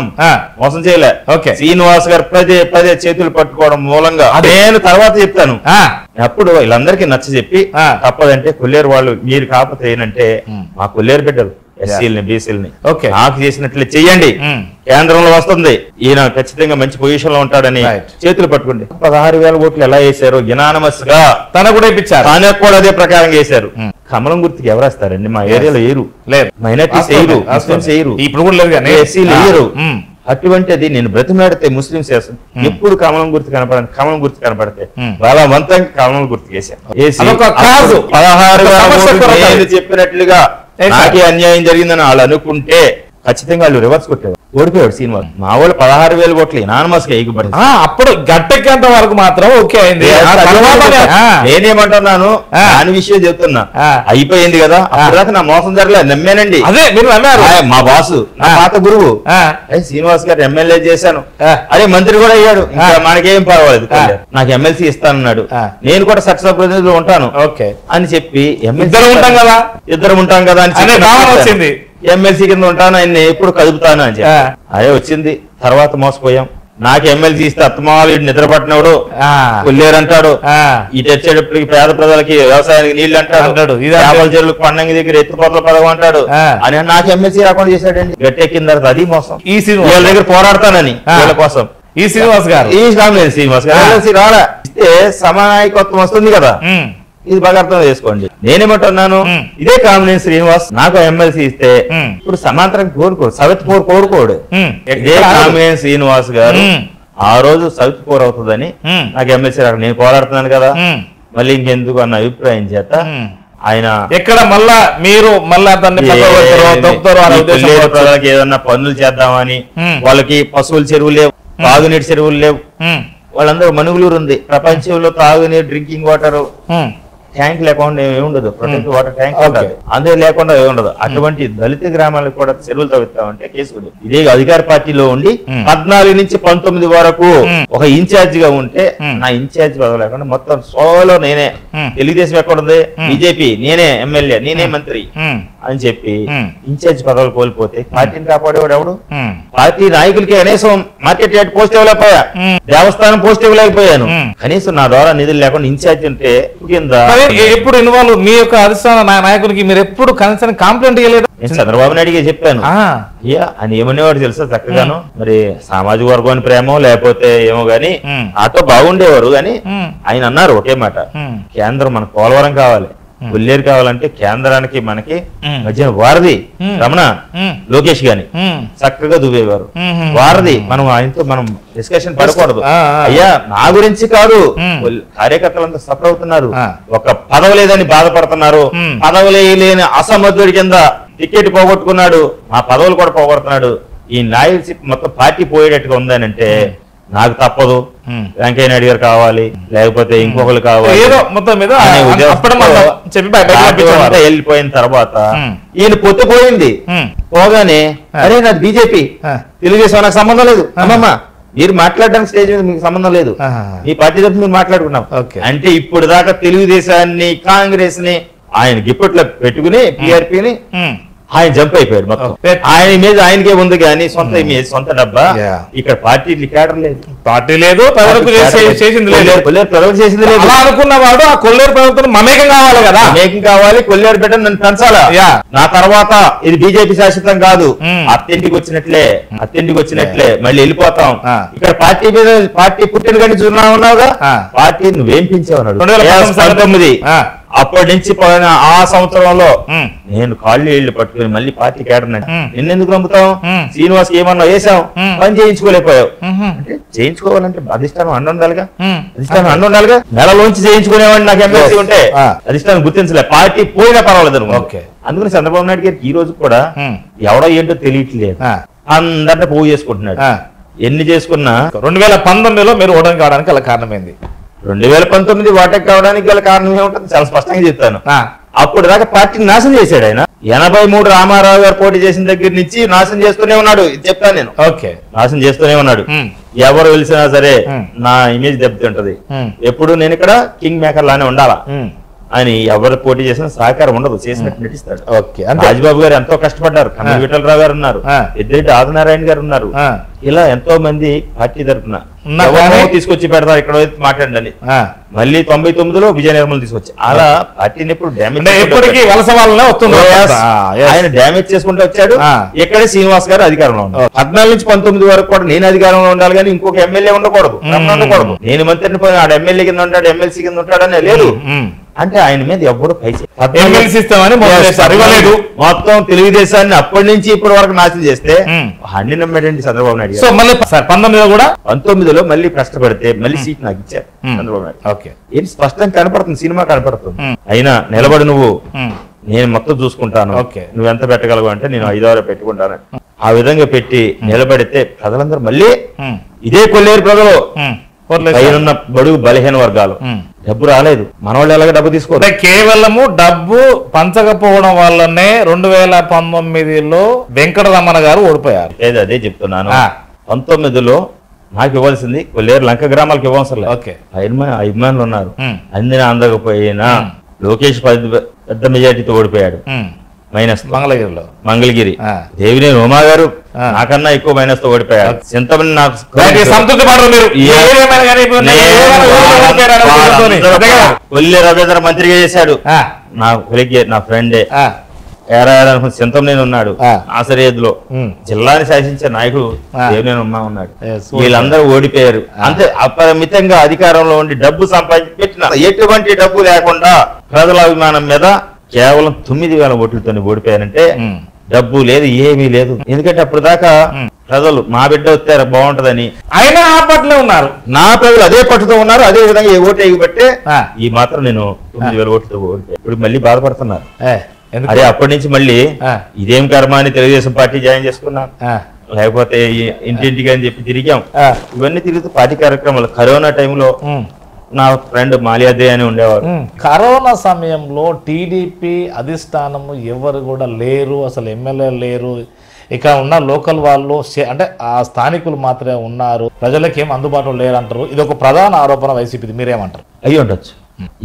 మోసం చేయలే. శ్రీనివాస్ గారు పదే పదే చేతులు పట్టుకోవడం మూలంగా నేను తర్వాత చెప్తాను. అప్పుడు వీళ్ళందరికీ నచ్చ చెప్పి తప్పదంటే కొల్లేరు వాళ్ళు మీరు కాకపోతే ఏంటంటే మా కొల్లేరు బిడ్డలు ఎస్సీలని బీసీలని నాకు చేసినట్లే చెయ్యండి, కేంద్రంలో వస్తుంది, ఈయన ఖచ్చితంగా మంచి పొజిషన్ లో ఉంటాడని చేతులు పట్టుకుంటే 16,000 ఓట్లు ఎలా వేశారు యునానిమస్ గా తనకు కూడా ఇప్పించారు. తనకు కూడా అదే ప్రకారం వేశారు. కమలం గుర్తుకి ఎవరేస్తారండి? మా ఏరియాలో వేయరు, మైనార్టీస్ వేయరు, ముస్లింస్ వేయరు, ఇప్పుడు కూడా లేదు, ఎస్సీలు వేయరు. అటువంటిది నేను బ్రతిమాడితే ముస్లింస్ చేస్తాను. ఎప్పుడు కమలం గుర్తు కనపడితే బలవంతంగా కమలం గుర్తు వేశాను. 16,000 చెప్పినట్లుగా నాకే అన్యాయం జరిగిందని వాళ్ళు అనుకుంటే ఖచ్చితంగా వాళ్ళు రివర్స్ కొట్టారు. ఓడిపోయాడు శ్రీనివాస్. మా వాళ్ళు 16,000 ఓట్లు ఇనానమస్ గా ఎగుబడి. అప్పుడు గట్టెక్కేంత వరకు మాత్రం ఓకే అయింది. నేనేమంటున్నాను, దాని విషయం చెప్తున్నా, అయిపోయింది కదా, అప్పటిదాకా నా మోసం జరగలేదు, నమ్మానండి. అదే మీరు నమ్మారు. మా బాసు, నా పాత గురువు శ్రీనివాస్ గారు ఎమ్మెల్యే చేశాను, అదే మంత్రి కూడా అయ్యాడు, మనకేం పర్వాలేదు, నాకు ఎమ్మెల్సీ ఇస్తానన్నాడు, నేను కూడా సక్సెస్ ప్రతినిధులు ఉంటాను అని చెప్పి ఇద్దరు ఉంటాం కదా అని వచ్చింది. ఎమ్మెల్సీ కింద ఉంటాను, ఆయన ఎప్పుడు కదుపుతాను అని చెప్పి అదే వచ్చింది. తర్వాత మోసపోయాం. నాకు ఎమ్మెల్సీ ఇస్తే అత్తమాలు నిద్ర పట్టినవాడు కొల్లేరంటాడు, ఇటు వచ్చేటప్పటికి పేద ప్రజలకి వ్యవసాయానికి నీళ్లు అంటాడు, చేపల చెరువులకు పండంగి దగ్గర ఎత్తుపోతల పదం అంటాడు అని నాకు ఎమ్మెల్సీ రాకుండా చేశాడండి. గట్టెక్కిన తర్వాత అది మోసం. వాళ్ళ దగ్గర పోరాడతానని వాళ్ళ కోసం ఈ శ్రీనివాస్ గారు ఎమ్మెల్సీ రాలా ఇస్తే సమనాయకత్వం వస్తుంది కదా, ఇది బాగా అర్థం చేసుకోండి. నేనేమంటున్నాను, ఇదే కామినేని శ్రీనివాస్ నాకు ఎమ్మెల్సీ ఇస్తే ఇప్పుడు సమాంతరం కోరుకోడు, సవిత్ పోర్ కోరుకోడు. ఇదే కామినేని శ్రీనివాస్ గారు ఆ రోజు సవిత్ పోర్ అవుతుందని నాకు ఎమ్మెల్సీ రాక నేను పోరాడుతున్నాను కదా, మళ్ళీ ఇంకెందుకు అన్న అభిప్రాయం చేత ఆయన ఎక్కడ మళ్ళా మీరు ప్రజలకి ఏదన్నా పనులు చేద్దామని, వాళ్ళకి పశువుల చెరువులు లేవు, తాగునీటి చెరువులు లేవు, వాళ్ళందరూ మనుగులూరు ఉంది, ప్రపంచంలో తాగునీరు డ్రింకింగ్ వాటర్ ట్యాంక్ లేకుండా ఏముండదు, ప్రొటెక్ట్ వాటర్ ట్యాంక్ ఉండదు, అందరూ లేకుండా ఏముండదు. అటువంటి దళిత గ్రామాలకు కూడా చెరువులు తవ్విస్తామంటే కేసు. ఇదే అధికార పార్టీలో ఉండి 14 నుంచి 19 వరకు ఒక ఇన్ఛార్జ్ గా ఉంటే నా ఇన్ఛార్జ్ పదవి లేకుండా మొత్తం సోలో నేనే, తెలుగుదేశం ఎక్కడుంది, బీజేపీ నేనే ఎమ్మెల్యే, నేనే మంత్రి అని చెప్పి ఇన్ఛార్జ్ పదవులు కోల్పోతే పార్టీని కాపాడేవాడు ఎవడు? పార్టీ నాయకులకి కనీసం మార్కెట్ యార్డ్ పోస్ట్ ఇవ్వలేకపోయా, దేవస్థానం పోస్ట్ ఇవ్వలేకపోయాను, కనీసం నా ద్వారా నిధులు లేకుండా ఇన్ఛార్జ్ ఉంటే కింద ఎప్పుడు ఇన్వాల్వ్ మీ యొక్క అధిష్టాన నాయకులకి మీరు ఎప్పుడు కనీసం కంప్లైంట్ ఇవ్వలేదు? నేను చంద్రబాబు నాయుడుగా చెప్పాను, ఆయన ఏమనేవాడు తెలుసా చక్కగాను, మరి సామాజిక వర్గాన్ని ప్రేమో లేకపోతే ఏమో గాని ఆటో బాగుండేవారు గాని ఆయన అన్నారు ఒకే మాట, కేంద్రం మనకు పోలవరం కావాలి, కొల్లేరు కావాలంటే కేంద్రానికి మనకి మధ్యన వారధి రమణ లోకేష్ గాని చక్కగా దువ్వేవారు. వారధి మనం ఆయనతో మనం డిస్కషన్ పడకూడదు, అయ్యా నా గురించి కాదు, కార్యకర్తలంతా సఫర్ అవుతున్నారు, ఒక పదవి లేదని బాధపడుతున్నారు, పదవి లేని అసమర్థుడి కింద టికెట్ పోగొట్టుకున్నాడు, ఆ పదవులు కూడా పోగొడుతున్నాడు, ఈ నాయకుడిషిప్ మొత్తం పార్టీ పోయేటట్టుగా ఉందనంటే నాకు తప్పదు, వెంకయ్య నాయుడు గారు కావాలి, లేకపోతే ఇంకొకరు కావాలి, మొత్తం మీద వెళ్ళిపోయిన తర్వాత ఈయన పొత్తిపోయింది. పోగానే అరే నాది బీజేపీ, తెలుగుదేశం నాకు సంబంధం లేదు, అమ్మమ్మ మీరు మాట్లాడడానికి స్టేజ్ మీద మీకు సంబంధం లేదు, మీ పార్టీ తరఫున మీరు మాట్లాడుకున్నాం అంటే ఇప్పుడు దాకా తెలుగుదేశాన్ని కాంగ్రెస్ ని ఆయన గిప్పట్లో పెట్టుకుని పిఆర్పీని ఆయన జంప్ అయిపోయాడు మొత్తం. ఆయన మీద ఆయనకే ఉంది కానీ సొంత డబ్బా, ఇక్కడ పార్టీ కేడర్ లేదు, పార్టీ లేదు, చేసింది లేదు అనుకున్నవాడు ఆ కొల్లేరు ప్రభుత్వం మమేకం కావాలి కదా, మమేకం కావాలి, కొల్లేరు బిడ్డ నన్ను పెంచాలా, నా తర్వాత ఇది బీజేపీ శాశ్వతం కాదు, అత్తింటికి వచ్చినట్లే మళ్ళీ వెళ్ళిపోతాం, ఇక్కడ పార్టీ మీద పార్టీ పుట్టిన కానీ ఉన్నావుగా, పార్టీ నువ్వేం పెంచావు 2019 అప్పటి నుంచి ఆ సంవత్సరంలో నేను కాళ్ళు ఇళ్ళు పట్టుకుని మళ్ళీ పార్టీ కేడర్ నిన్నెందుకు నమ్ముతాం, శ్రీనివాస్ ఏమన్నా వేసాం, పని చేయించుకోలేకపోయావు అంటే చేయించుకోవాలంటే అధిష్టానం అండుండాలిగా, నెలలోంచి చేయించుకునేవాడిని నాకు ఎమ్మెల్సీ ఉంటే అధిష్టానం గుర్తించలే, పార్టీ పోయినా పర్వాలేదు. అందుకని చంద్రబాబు నాయుడు గారికి ఈ రోజు కూడా ఎవడో ఏంటో తెలియట్లేదు, అందరినీ పోగు చేసుకుంటున్నాడు. ఎన్ని చేసుకున్నా 2019లో మీరు ఓటమి కావడానికి అలా కారణమైంది. 2019 ఓటమి కావడానికి గల కారణం ఏముంటుంది చాలా స్పష్టంగా చెప్తాను. అప్పుడు దాకా పార్టీని నాశనం చేశాడు ఆయన. 83 రామారావు గారు పోటీ చేసిన దగ్గర నుంచి నాశనం చేస్తూనే ఉన్నాడు. ఇది చెప్తాను నేను. ఓకే, నాశనం చేస్తూనే ఉన్నాడు. ఎవరు వెలిసినా సరే నా ఇమేజ్ దెబ్బతింటది. ఎప్పుడు నేను ఇక్కడ కింగ్ మేకర్ లానే ఉండాలా అని ఎవరు పోటీ చేసినా సహకారం ఉండదు, చేసినట్టు నటిస్తాడు. రాజ్బాబు గారు ఎంతో కష్టపడ్డారు, కమల్ విఠలరావు గారు ఉన్నారు, ఎద్దిరెడ్డి ఆదినారాయణ గారు ఉన్నారు, ఇలా ఎంతో మంది పార్టీ తరఫున తీసుకొచ్చి పెడతారు ఇక్కడ మాట్లాడండి. మళ్ళీ 99లో విజయ నిర్మల్ తీసుకొచ్చి అలా పార్టీని ఎప్పుడు ఆయన డ్యామేజ్ చేసుకుంటూ వచ్చాడు. ఇక్కడే శ్రీనివాస్ గారు అధికారంలో ఉన్నారు. 14 నుంచి 19 వరకు కూడా నేను అధికారంలో ఉండాలి కానీ ఇంకొక ఎమ్మెల్యే ఉండకూడదు. నేను మంత్రిని పోయి ఆడ ఎమ్మెల్యే కింద ఉంటాడు, ఎమ్మెల్సీ కింద ఉంటాడనే లేదు. అంటే ఆయన మీద ఎవ్వరు మొత్తం తెలుగుదేశాన్ని అప్పటి నుంచి ఇప్పటి వరకు నాశనం చేస్తే అన్ని నమ్మేటండి చంద్రబాబు నాయుడు. సో మళ్ళీ 19లో మళ్ళీ కష్టపడితే మళ్ళీ సీట్ నాకు ఇచ్చారు చంద్రబాబు నాయుడు. ఏం స్పష్టంగా కనపడుతుంది, సినిమా కనపడుతుంది. అయినా నిలబడి నువ్వు నేను మొత్తం చూసుకుంటాను, నువ్వు ఎంత పెట్టగలవు అంటే నేను 5,000 పెట్టుకుంటాను. ఆ విధంగా పెట్టి నిలబడితే ప్రజలందరూ మళ్ళీ ఇదే కొల్లేరు ప్రజలు పైన బడుగు బలహీన వర్గాలు డబ్బు రాలేదు, మన వాళ్ళు ఎలాగ డబ్బు తీసుకోవాలి. కేవలము డబ్బు పంచకపోవడం వల్లనే 2019లో వెంకటరమణ గారు ఓడిపోయారు. అదే చెప్తున్నాను. 19లో నాకు ఇవ్వాల్సింది కొల్లేరు లంక గ్రామాలకు ఇవ్వవసరం లేదు. అభిమానులు ఉన్నారు, అందిన అందకపోయినా లోకేష్ పెద్ద మెజార్టీతో ఓడిపోయాడు. మైనస్ మంగళగిరి దేవినేని ఉమా గారు నాకన్నా ఎక్కువ మైనస్ తో ఓడిపోయారు. చింతమని నాకు కొల్లి రవీంద్ర మంత్రిగా చేశాడు. నా కొలికి నా ఫ్రెండే ఏరాయాలనుకున్న చింతమనేని ఉన్నాడు. ఆసరేద్లో జిల్లాని శాసించే నాయకుడు దేవినేని ఉమా ఉన్నాడు. వీళ్ళందరూ ఓడిపోయారు. అంతే అపరిమితంగా అధికారంలో ఉండి డబ్బు సంపాదించి పెట్టిన ఎటువంటి డబ్బు లేకుండా ప్రజల అభిమానం మీద కేవలం 9,000 ఓట్లతో ఓడిపోయారంటే డబ్బు లేదు, ఏమీ లేదు. ఎందుకంటే అప్పుడు దాకా ప్రజలు మా బిడ్డ వస్తే బాగుంటదని ఆయన ఆ పట్టులో ఉన్నారు, నా ప్రజలు అదే పట్టుతో ఉన్నారు. అదే విధంగా ఏ ఓటు ఎగిబట్టే ఈ మాత్రం నేను 9,000 ఓట్లతో ఓడిపోయాను. ఇప్పుడు మళ్ళీ బాధపడుతున్నారు. అదే అప్పటి నుంచి మళ్ళీ ఇదేం కర్మ అని తెలుగుదేశం పార్టీ జాయిన్ చేసుకున్నా, లేకపోతే ఇంటింటికి అని చెప్పి తిరిగాం. ఇవన్నీ తిరుగుతూ పార్టీ కార్యక్రమాలు. కరోనా టైంలో నా ఫ్రెండ్ మాలియాదే అని ఉండేవారు. కరోనా సమయంలో టీడీపీ అధిష్టానము ఎవరు కూడా లేరు, అసలు ఎమ్మెల్యే లేరు, ఇక ఉన్న లోకల్ వాళ్ళు అంటే ఆ స్థానికులు మాత్రమే ఉన్నారు, ప్రజలకు ఏం అందుబాటులో లేరు అంటారు. ఇది ఒక ప్రధాన ఆరోపణ వైసీపీది, మీరేమంటారు? అయ్యి ఉండొచ్చు.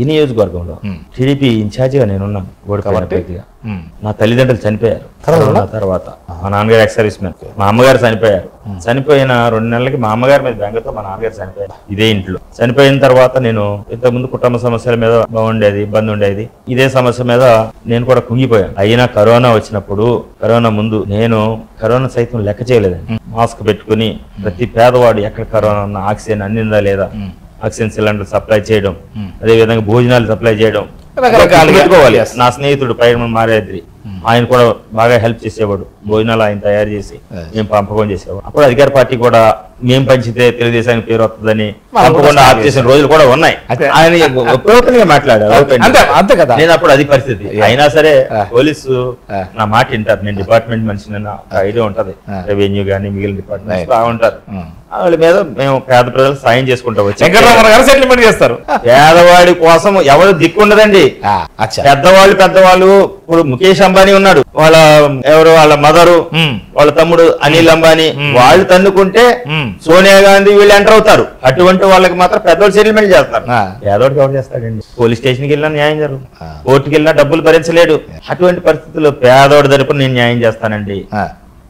ఈ నియోజకవర్గంలో టీడీపీ ఇన్ఛార్జిగా నేనున్నాను. నా తల్లిదండ్రులు చనిపోయారు కరోనా తర్వాత. మా నాన్నగారు ఎక్స్ సర్వీస్ మ్యాన్, మా అమ్మగారు చనిపోయారు. చనిపోయిన 2 నెలలకి మా అమ్మగారి మీద బెంగతో మా నాన్నగారు చనిపోయారు ఇదే ఇంట్లో. చనిపోయిన తర్వాత నేను ఇంతకుముందు కుటుంబ సమస్యల మీద బాగుండేది, ఇబ్బంది ఉండేది. ఇదే సమస్య మీద నేను కూడా కుంగిపోయాను. అయినా కరోనా వచ్చినప్పుడు, కరోనా ముందు నేను కరోనా సైతం లెక్క చేయలేదండి. మాస్క్ పెట్టుకుని ప్రతి పేదవాడు ఎక్కడ కరోనా ఉన్న ఆక్సిజన్ అందిందా లేదా, ఆక్సిజన్ సిలిండర్ సప్లై చేయడం, అదే విధంగా భోజనాలు సప్లై చేయడం. నా స్నేహితుడు పైన మారేద్రి, ఆయన కూడా బాగా హెల్ప్ చేసేవాడు. భోజనాలు ఆయన తయారు చేసి మేము పంపకం చేసేవాడు. అప్పుడు అధికార పార్టీ కూడా మేము పంచితే తెలుగుదేశానికి పేరు వస్తుందని పంపకుండా ఆఫ్ చేసిన రోజులు కూడా ఉన్నాయి. ఆయన మాట్లాడారు. నేను అప్పుడు అది పరిస్థితి. అయినా సరే పోలీసు నా మాట వింటారు. నేను డిపార్ట్మెంట్ మనిషిని, ఐడియా ఉంటది. రెవెన్యూ గానీ మిగిలిన డిపార్ట్మెంట్ బాగుంటారు. వాళ్ళ మీద మేము పేద ప్రజలకు సాయం చేసుకుంటా వచ్చి సెటిల్మెంట్ చేస్తారు. పేదవాడి కోసం ఎవరు దిక్కుండదండి. పెద్దవాళ్ళు ఇప్పుడు ముఖేష్ అంబానీ ఉన్నాడు, వాళ్ళ మదరు, వాళ్ళ తమ్ముడు అనిల్ అంబానీ, వాళ్ళు తన్నుకుంటే సోనియా గాంధీ వీళ్ళు ఎంటర్ అవుతారు. అటువంటి వాళ్ళకి మాత్రం పెద్దవాళ్ళు సెటిల్మెంట్ చేస్తారు. పేదవాడికి ఎవరు చేస్తాడండి? పోలీస్ స్టేషన్కి వెళ్ళినా న్యాయం జరగదు, కోర్టుకి వెళ్ళినా డబ్బులు భరించలేడు. అటువంటి పరిస్థితుల్లో పేదవాడి తరపున నేను న్యాయం చేస్తానండి.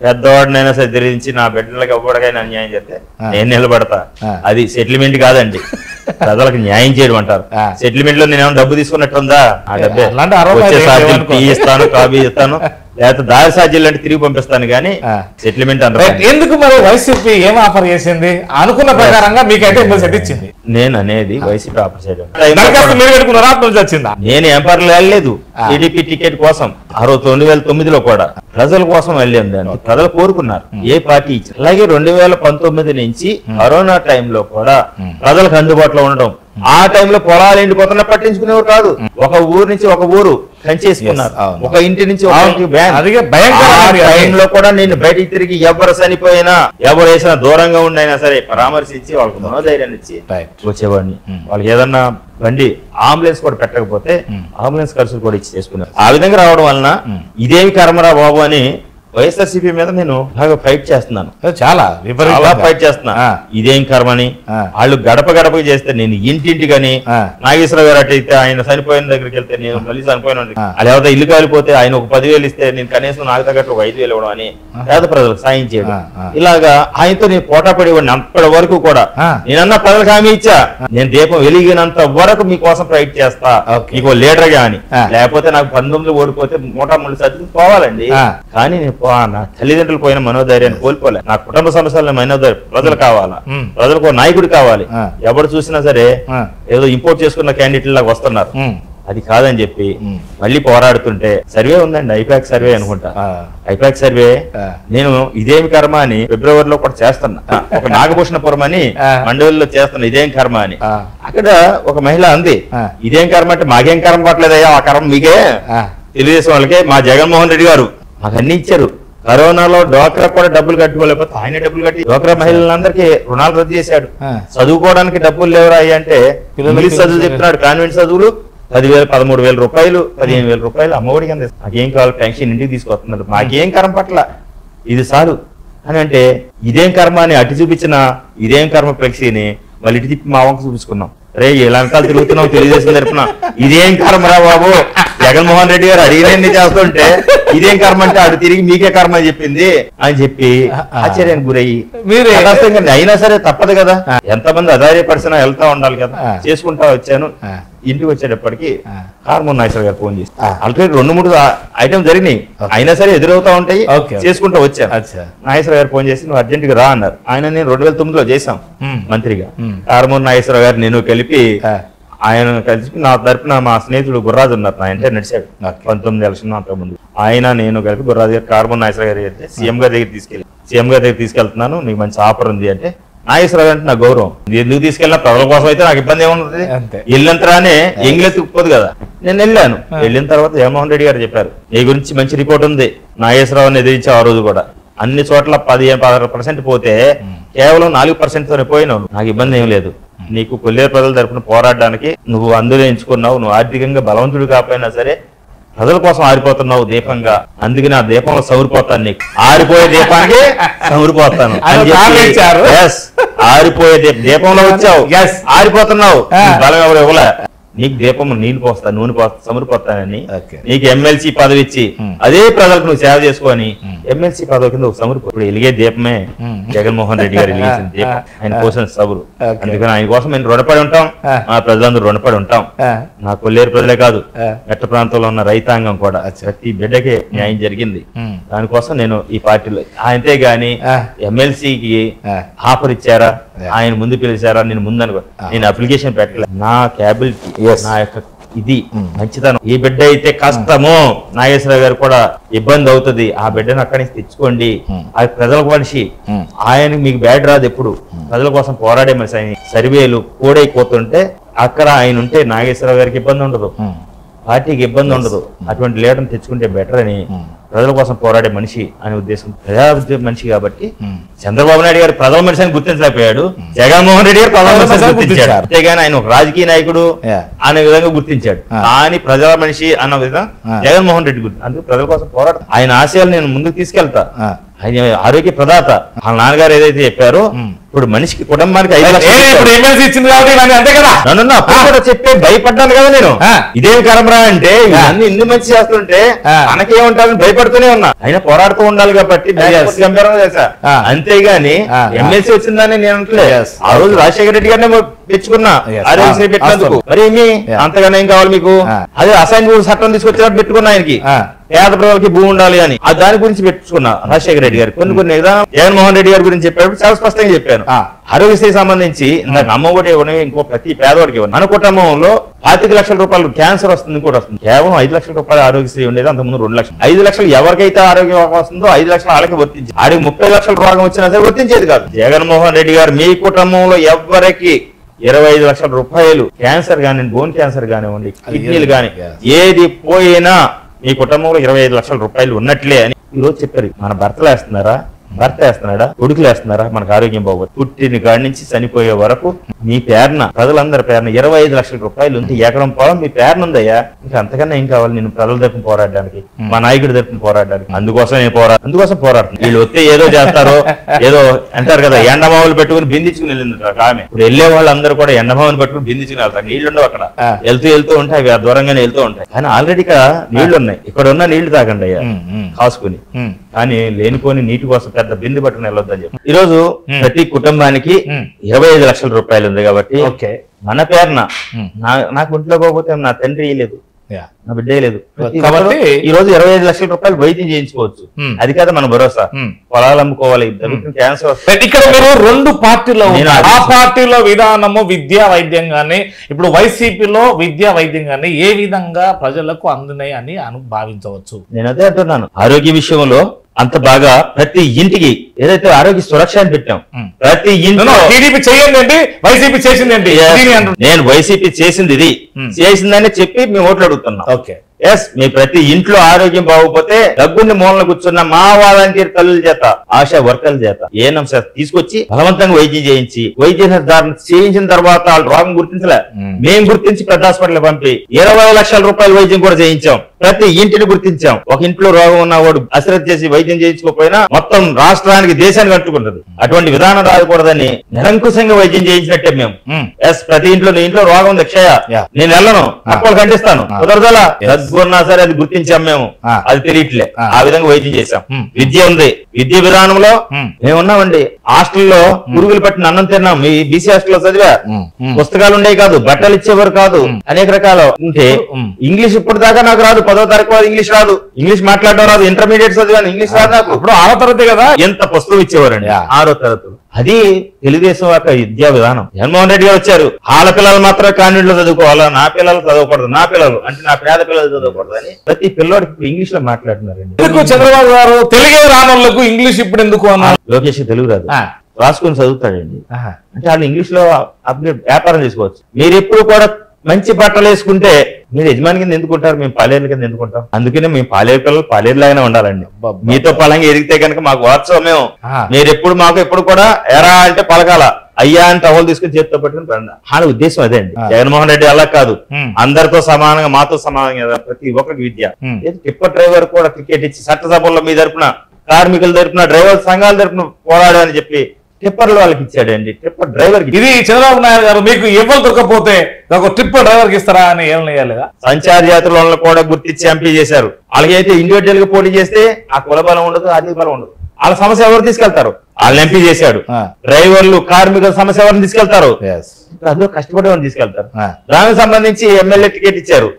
పెద్దవాడినైనా సరే ధరించి నా బిడ్డలకు ఎవ్వడికైనా న్యాయం చేస్తే నేను నిలబడతా. అది సెటిల్మెంట్ కాదండి, ప్రజలకు న్యాయం చేయడం అంటారు. సెటిల్మెంట్ లో నేను డబ్బు తీసుకున్నట్టుందా? ఆ డబ్బే టీ ఇస్తాను, కాఫీ ఇస్తాను, లేకపోతే దారి సాధ్యం లాంటి తిరిగి పంపిస్తాను కానీ సెటిల్మెంట్ అంటారు. ఎందుకు మరి వైసీపీ ఏం ఆఫర్ చేసింది? అనుకున్న ప్రకారంగా మీకైతే ఇచ్చింది. నేను అనేది వైసీపీ ఆఫర్ చేయడం, నేను ఎంపర్ వెళ్ళలేదు. టీడీపీ టికెట్ కోసం 2009లో కూడా ప్రజల కోసం వెళ్ళింది. ప్రజలు కోరుకున్నారు, ఏ పార్టీ ఇచ్చి. అలాగే 2019 నుంచి కరోనా టైంలో కూడా ప్రజలకు అందుబాటులో ఉండడం. ఆ టైంలో పొలాలు ఎండిపోతున్నా పట్టించుకునేవారు కాదు. ఒక ఊరు నుంచి ఒక ఊరు కంచేసుకున్నారు, ఒక ఇంటి నుంచి ఒక ఇంటికి బ్యాన్. టైంలో కూడా నేను బయటికి తిరిగి ఎవరు చనిపోయినా, ఎవరు వేసినా దూరంగా ఉండైనా సరే పరామర్శించి వాళ్ళకి మనోధైర్యాన్ని ఇచ్చి వచ్చేవాడిని. వాళ్ళకి ఏదన్నా బండి అంబులెన్స్ కూడా పెట్టకపోతే అంబులెన్స్ ఖర్చులు కూడా ఇచ్చి చేసుకున్నారు. ఆ విధంగా రావడం వలన ఇదేమి కర్మరా బాబు అని వైఎస్ఆర్సీపీ మీద నేను బాగా ఫైట్ చేస్తున్నాను, చాలా ఫైట్ చేస్తున్నా. ఇదేం కర్మని వాళ్ళు గడప గడపకి చేస్తే నేను ఇంటింటికని నాగేశ్వర గారు అటైతే ఆయన చనిపోయిన దగ్గరికి వెళ్తే నేను మళ్ళీ చనిపోయిన వాళ్ళు ఎవరైతే ఇల్లు కాలిపోతే ఆయన ఒక 10,000 ఇస్తే నేను కనీసం నాకు తగ్గట్టు ఒక 5,000 ఇవ్వడం అని పేద ప్రజలకు సాయం చేయడం. ఇలాగా ఆయనతో నేను పోటాపడి అప్పటి వరకు కూడా నేనన్నా ప్రజలకు హామీ ఇచ్చా, నేను దీపం వెలిగినంత వరకు మీకోసం ఫైట్ చేస్తా మీకు లీడర్ గా అని. లేకపోతే నాకు 19 ఓడిపోతే మోటాముళ్ళు సర్దుకు పోవాలండి. కానీ నేను నా తల్లిదండ్రులు పోయిన మనోధైర్యాన్ని కోల్పోలే. నా కుటుంబ సమస్యల మనోధైర్యం ప్రజలు కావాలా, ప్రజలకు నాయకుడు కావాలి. ఎవరు చూసినా సరే ఏదో ఇంపోర్ట్ చేసుకున్న క్యాండిడేట్ లాగా వస్తున్నారు, అది కాదని చెప్పి మళ్ళీ పోరాడుతుంటే సర్వే ఉందండి, ఐపాక్ సర్వే అనుకుంటా. ఐపాక్ సర్వే నేను ఇదేమి కర్మ అని ఫిబ్రవరిలో కూడా చేస్తున్నా. ఒక నాగభూషణపురం అని మండలిలో చేస్తున్నా ఇదేం కర్మ అని. అక్కడ ఒక మహిళ అంది, ఇదేం కర్మ అంటే మాకేం కర్మ పట్టలేదయ్యా, ఆ కర్మ మీకే, తెలుగుదేశం వాళ్ళకే. మా జగన్మోహన్ రెడ్డి గారు మాకు అన్ని ఇచ్చారు. కరోనాలో డ్వాక్రా కూడా డబ్బులు కట్టుకోలేకపోతే ఆయన డబ్బులు కట్టి డ్వాక్రా మహిళలందరికీ రుణాలు రద్దు చేశాడు. చదువుకోవడానికి డబ్బులు లేవరా అంటే ఇంగ్లీష్ చదువు చెప్తున్నాడు, కాన్వెంట్ చదువులు 10,000 13,000 రూపాయలు 15,000 రూపాయలు అమ్మఒడికి అంది. మాకేం కావాలి, పెన్షన్ ఇంటికి తీసుకొస్తున్నారు, మాకేం కర్మ పట్ల ఇది చాలు అని అంటే ఇదేం కర్మ అని అటు చూపించిన ఇదేం కర్మ ఫ్లెక్సీని మళ్ళీ ఇటు తిప్పి మా వంక చూపించుకున్నాం. రే ఇలాంకాలు తిరుగుతున్నావు తెలుగుదేశం తరపున, ఇదేం కర్మరా బాబు, జగన్మోహన్ రెడ్డి గారు అడిగినన్ని చేస్తుంటే ఇదేం కర్మ అంటే అటు తిరిగి మీకే కర్మ అని చెప్పింది అని చెప్పి ఆశ్చర్యానికి గురయ్యి అయినా సరే తప్పదు కదా, ఎంతమంది అధైర్యపరిచినా వెళ్తా ఉండాలి కదా, చేసుకుంటా వచ్చాను. ఇంటికి వచ్చేటప్పటికి హార్మోన్ నాగేశ్వర గారు ఫోన్ చేసి ఆల్రెడీ 2-3 ఐటమ్ జరిగినాయి, అయినా సరే ఎదురవుతా ఉంటాయి, చేసుకుంటూ వచ్చాను. నాగేశ్వర గారు ఫోన్ చేసి నువ్వు అర్జెంట్ గా రా అన్నారు. ఆయన నేను 2009లో చేశాం మంత్రిగా. హార్మోన్ నాగేశ్వర గారు నేను కలిపి ఆయన కలిసి నా తరపున మా స్నేహితుడు గుర్రాజు ఉన్నారు, నా అంటే నడిచాడు 19 ఎలక్షన్ అంతకు ముందు. ఆయన నేను కలిపి గుర్రాజు గారు హార్మోన్ నాగేశ్వర గారు అయితే సీఎం గారి దగ్గర తీసుకెళ్తున్నాను, నీకు మంచి ఆఫర్ ఉంది అంటే. నాగేశ్వర గారు అంటే నా గౌరవం, ఎందుకు తీసుకెళ్ళినా ప్రజల కోసం అయితే నాకు ఇబ్బంది ఏముంది, వెళ్ళినంతరానే ఎంగిలెత్తుకుపోదు కదా. నేను వెళ్ళాను. వెళ్ళిన తర్వాత జగన్మోహన్ రెడ్డి గారు చెప్పారు నీ గురించి మంచి రిపోర్ట్ ఉంది, నాగేశ్వరరావుని ఎదిరించావు ఆ రోజు కూడా, అన్ని చోట్ల 15-16% పోతే కేవలం 4% తోనే పోయినావు, నాకు ఇబ్బంది ఏం లేదు, నీకు కొల్లేరు ప్రజల తరపున పోరాడడానికి నువ్వు అందులో ఎంచుకున్నావు, నువ్వు ఆర్థికంగా బలవంతుడు కాకపోయినా సరే ప్రజల కోసం ఆరిపోతున్నావు దీపంగా, అందుకని ఆ దీపంలో సౌరిపోతాను, నీకు ఆరిపోయే దీపానికి సౌరిపోతాను. ఆరిపోయే దీపంలో వచ్చావు, ఆరిపోతున్నావు, బలం ఎవరు ఇవ్వలే, నీకు దీపం నీళ్లు పోస్తా నూనె పోస్తా సమురిపోతానని నీకు ఎమ్మెల్సీ పదవి ఇచ్చి అదే ప్రజలకు నువ్వు సేవ చేసుకొని ఎమ్మెల్సీ పదవి కింద ఒక సమురు. ఇప్పుడు వెలిగే దీపమే జగన్మోహన్ రెడ్డి గారు వెలిగేసిన దీపం, ఆయన కోసం సబురు. అందుకని ఆయన కోసం మేము రుణపడి ఉంటాం, మా ప్రజలందరూ రుణపడి ఉంటాం. నా కొల్లేరు ప్రజలే కాదు, మెట్ట ప్రాంతంలో ఉన్న రైతాంగం కూడా ప్రతి బిడ్డకే న్యాయం జరిగింది. దానికోసం నేను ఈ పార్టీలో అంతేగాని ఎమ్మెల్సీకి ఆఫర్ ఇచ్చారా, ఆయన ముందు పిలిచారా, నేను ముందు అనుకో, నేను అప్లికేషన్ పెట్టలేదు. నా క్యాబినెట్ నా యొక్క ఇది మంచితనం, ఈ బిడ్డ అయితే కష్టము, నాగేశ్వర గారు కూడా ఇబ్బంది అవుతుంది, ఆ బిడ్డను అక్కడి నుంచి తెచ్చుకోండి, అది ప్రజల మనిషి, ఆయన మీకు బ్యాడ్ రాదు, ఎప్పుడు ప్రజల కోసం పోరాడే మనిషి. ఆయన సర్వేలు కూడైపోతుంటే అక్కడ ఆయన ఉంటే నాగేశ్వర గారికి ఇబ్బంది ఉండదు, పార్టీకి ఇబ్బంది ఉండదు, అటువంటి లీడర్ని తెచ్చుకుంటే బెటర్ అని ప్రజల కోసం పోరాడే మనిషి అనే ఉద్దేశం, ప్రజా మనిషి కాబట్టి చంద్రబాబు నాయుడు గారు ప్రజల మనిషి అని గుర్తించలేకపోయాడు, జగన్మోహన్ రెడ్డి గారు ప్రజల మనిషి అని గుర్తించాడు. అంతేగాని ఆయన ఒక రాజకీయ నాయకుడు అనే విధంగా గుర్తించాడు, కానీ ప్రజల మనిషి అన్న విధంగా జగన్మోహన్ రెడ్డి గుర్తు. అందుకు ప్రజల కోసం పోరాడు, ఆయన ఆశయాలు నేను ముందుకు తీసుకెళ్తా. ఆయన ఆరోగ్య ప్రదాత, వాళ్ళ నాన్నగారు ఏదైతే చెప్పారో ఇప్పుడు మనిషికి కుటుంబానికి 5 లక్షలు ఇచ్చింది కాబట్టి అంతే కదా, నన్ను అప్పుడు కూడా చెప్పే భయపడ్డాను కదా నేను, ఇదేం కరమరా అంటే ఇవన్నీ ఇన్ని మంచి చేస్తుంటే మనకేముంటారని భయపడుతూనే ఉన్నా. అయినా పోరాడుతూ ఉండాలి కాబట్టి చేశా, అంతేగాని ఎమ్మెల్సీ వచ్చిందని నేను అంటలే. ఆ రోజు రాజశేఖర రెడ్డి గారిని పెంచుకున్నా ఆరోగ్యశ్రీ పెట్టినందుకు, మరి ఏమి అంతగానే ఏం కావాలి మీకు, అదే అసైన్ చట్టం తీసుకొచ్చినట్టు పెట్టుకున్నా, ఆయనకి పేద ప్రజలకి భూమి ఉండాలి అని దాని గురించి పెట్టుకున్నా రాజశేఖర రెడ్డి గారు. కొన్ని జగన్మోహన్ రెడ్డి గారి గురించి చెప్పేటప్పుడు చాలా స్పష్టంగా చెప్పాను. ఆరోగ్యశ్రీ సంబంధించి నాకు అమ్మఒడి ఇవ్వడం, ఇంకో ప్రతి పేదవాడికి ఇవ్వండి. మన కుటుంబంలో 25 లక్షల రూపాయలు క్యాన్సర్ వస్తుంది కూడా వస్తుంది, కేవలం 5 లక్షల రూపాయలు ఆరోగ్యశ్రీ ఉండేది, అంతకుముందు 2 లక్షలు. 5 లక్షలు ఎవరికైతే ఆరోగ్యం వస్తుందో 5 లక్షలు వాళ్ళకి వర్తించి, ఆడికి 30 లక్షల రోగం వచ్చినా సరే వర్తించేది కాదు. జగన్మోహన్ రెడ్డి గారు మీ కుటుంబంలో ఎవరికి 25 లక్షల రూపాయలు క్యాన్సర్ కానివ్వండి, బోన్ క్యాన్సర్ కానివ్వండి, కిడ్నీలు కాని ఏది పోయినా మీ కుటుంబంలో 25 లక్షల రూపాయలు ఉన్నట్లే అని ఈ రోజు చెప్పారు. మన భర్తలు వేస్తున్నారా, భర్త వేస్తున్నాడా, కొడుకులు వేస్తున్నారా? మనకు ఆరోగ్యం బాగోదు. పుట్టిన కాడి నుంచి చనిపోయే వరకు మీ పేరున, ప్రజలందరి పేరున 25 లక్షల రూపాయలు ఉంటే ఎకరం పొలం మీ పేరున ఉందయ్యా. ఇంకా అంతకన్నా ఏం కావాలి? నేను ప్రజల తరపున పోరాడడానికి, మా నాయకుడి తరపున పోరాడడానికి. అందుకోసం అందుకోసం పోరాడుతుంది. వీళ్ళు వస్తే ఏదో చేస్తారో ఏదో అంటారు కదా, ఎండమావులు పెట్టుకుని బిందించుకుని వెళ్ళింది ఆమె. ఇప్పుడు వెళ్ళే వాళ్ళందరూ కూడా ఎండమావులు పెట్టుకుని బిందించుకుని వెళ్తారు. నీళ్లు ఉండవు అక్కడ, వెళ్తూ ఉంటాయి, అవి దూరంగానే వెళ్తూ ఉంటాయి. కానీ ఆల్రెడీ నీళ్లు ఉన్నాయి, ఇక్కడ ఉన్న నీళ్లు తాగండి అయ్యా కాసుకుని. కానీ లేనిపోని నీటి కోసం పెద్ద బిందు పట్టుకుని వెళ్ళొద్దని చెప్పి ఈ రోజు ప్రతి కుటుంబానికి 25 లక్షల రూపాయలు ఉంది కాబట్టి మన పేరున నాకు ఒంట్లో పోతే నా తండ్రి లేదు, నా బిడ్డే లేదు కాబట్టి ఈ రోజు 25 లక్షల రూపాయలు వైద్యం చేయించుకోవచ్చు. అది కదా మన భరోసా. పొలాలు అమ్ముకోవాలి, క్యాన్సర్. ఇక్కడ మీరు 2 పార్టీలో, ఆ పార్టీలో విధానము విద్యా వైద్యం గానీ, ఇప్పుడు వైసీపీలో విద్యా వైద్యం గానీ ఏ విధంగా ప్రజలకు అందున్నాయి అని భావించవచ్చు? నేను అదే అంటున్నాను. ఆరోగ్య విషయంలో అంత బాగా ప్రతి ఇంటికి ఏదైతే ఆరోగ్య సురక్ష అని పెట్టాం, ప్రతి ఇంట్లో టీడీపీ చేయండి, వైసీపీ చేసిందండి. నేను వైసీపీ చేసింది ఇది చేసిందని చెప్పి మేము ఓట్లు అడుగుతున్నాం. ఓకే, ఎస్, మీ ప్రతి ఇంట్లో ఆరోగ్యం బాగోకపోతే డబ్బుని మూలన కూర్చున్న మా వాలంటీర్ తల్లుల చేత, ఆశా వర్కర్ల చేత, ఏఎన్ఎం తీసుకొచ్చి బలవంతంగా వైద్యం చేయించి, వైద్య నిర్ధారణ చేయించిన తర్వాత వాళ్ళు రోగం గుర్తించలే, మేము గుర్తించి పెద్ద హాస్పిటల్ పంపి 20 లక్షల రూపాయల వైద్యం కూడా చేయించాం. ప్రతి ఇంటిని గుర్తించాం. ఒక ఇంట్లో రోగం ఉన్నవాడు అశ్రద్ధ చేసి వైద్యం చేయించుకోకపోయినా మొత్తం రాష్ట్రానికి, దేశానికి అంటుకుంటది. అటువంటి విధానం రాకూడదని నిరంకుశంగా వైద్యం చేయించినట్టే మేము. ఎస్, ప్రతి ఇంట్లో నీ ఇంట్లో రోగం ఉంది క్షయ, నేను వెళ్ళను, అప్పుడు ఖండిస్తాను, కుదరదలా ఉన్నా సరే అది గుర్తించాం మేము. అది తెలియట్లే, ఆ విధంగా వైద్యం చేశాం. విద్య ఉంది, విద్య విధానంలో మేమున్నామండి. హాస్టల్లో పురుగులు పట్టిన అన్నం తిన్నాం. మీ బీసీ హాస్టల్లో చదివా, పుస్తకాలు ఉండేవి కాదు, బట్టలు ఇచ్చేవారు కాదు, అనేక రకాల ఉంటే. ఇంగ్లీష్ ఇప్పుడు దాకా నాకు రాదు, 10వ తరగతి ఇంగ్లీష్ రాదు, ఇంగ్లీష్ మాట్లాడడం రాదు, ఇంటర్మీడియట్ చదివాను, ఇంగ్లీష్ రాదు నాకు. ఇప్పుడు 6వ తరగతి కదా, ఎంత పుస్తకం ఇచ్చేవారండి 6వ తరగతి. అది తెలుగుదేశం యొక్క విద్యా విధానం. జగన్మోహన్ రెడ్డి గారు వచ్చారు, వాళ్ళ పిల్లలు మాత్రమే కాన్వెంట్ లో చదువుకోవాలా, నా పిల్లలు చదవకూడదు, నా పిల్లలు అంటే నా పేద పిల్లలు చదవకూడదు అని ప్రతి పిల్లోడికి ఇంగ్లీష్ లో మాట్లాడుతున్నారండి. చంద్రబాబు గారు తెలుగే రానులకు ఇంగ్లీష్ ఇప్పుడు ఎందుకు అన్నారు? లోకేష్ తెలుగు రాదు, రాసుకుని చదువుతాడండి. అంటే వాళ్ళు ఇంగ్లీష్ లో అప్డేట్ వ్యాపారం చేసుకోవచ్చు. మీరు ఎప్పుడు కూడా మంచి బట్టలు వేసుకుంటే మీరు యజమాని కింద ఎందుకుంటారు, మేము పాలేరు కింద ఎందుకుంటాం. అందుకనే మేము పాలేరు పిల్లలు పాలేరు లాగానే ఉండాలండి. మీతో పలంగా ఎదిగితే కనుక మాకు వాట్సాప్ మేము, మీరు ఎప్పుడు మాకు ఎప్పుడు కూడా ఎరా అంటే పలకాల, అయ్యా అని టవల్ తీసుకుని చేతితో పట్టుకుని రండి. వాళ్ళ ఉద్దేశం అదే అండి. జగన్మోహన్ రెడ్డి అలా కాదు, అందరితో సమానంగా, మాతో సమానంగా ప్రతి ఒక్కరికి విద్య. టిప్పర్ డ్రైవర్ కూడా టికెట్ ఇచ్చి చట్టసభల్లో మీ తరపున, కార్మికుల తరపున, డ్రైవర్ సంఘాల తరపున పోరాడని చెప్పి టిప్పర్లు వాళ్ళకి ఇచ్చాడండి. టిప్పర్ డ్రైవర్ ఇది చంద్రబాబు నాయుడు గారు మీకు ఎవరు దొరకపోతే ఒక టిప్పర్ డ్రైవర్ కి ఇస్తారా అని ఏం లేదా? సంచార జాతులను కూడా గుర్తించి ఎంపీ చేశారు. అలాగైతే ఇండివిజువల్ గా పోటీ చేస్తే ఆ కుల బలం ఉండదు, ఆర్థిక బలం ఉండదు. వాళ్ళ సమస్య ఎవరు తీసుకెళ్తారు? వాళ్ళని ఎంపీ చేశాడు. డ్రైవర్లు, కార్మికుల సమస్య ఎవరిని తీసుకెళ్తారు? అందులో కష్టపడే వాళ్ళని తీసుకెళ్తారు. దానికి సంబంధించి ఎమ్మెల్యే టికెట్ ఇచ్చారు.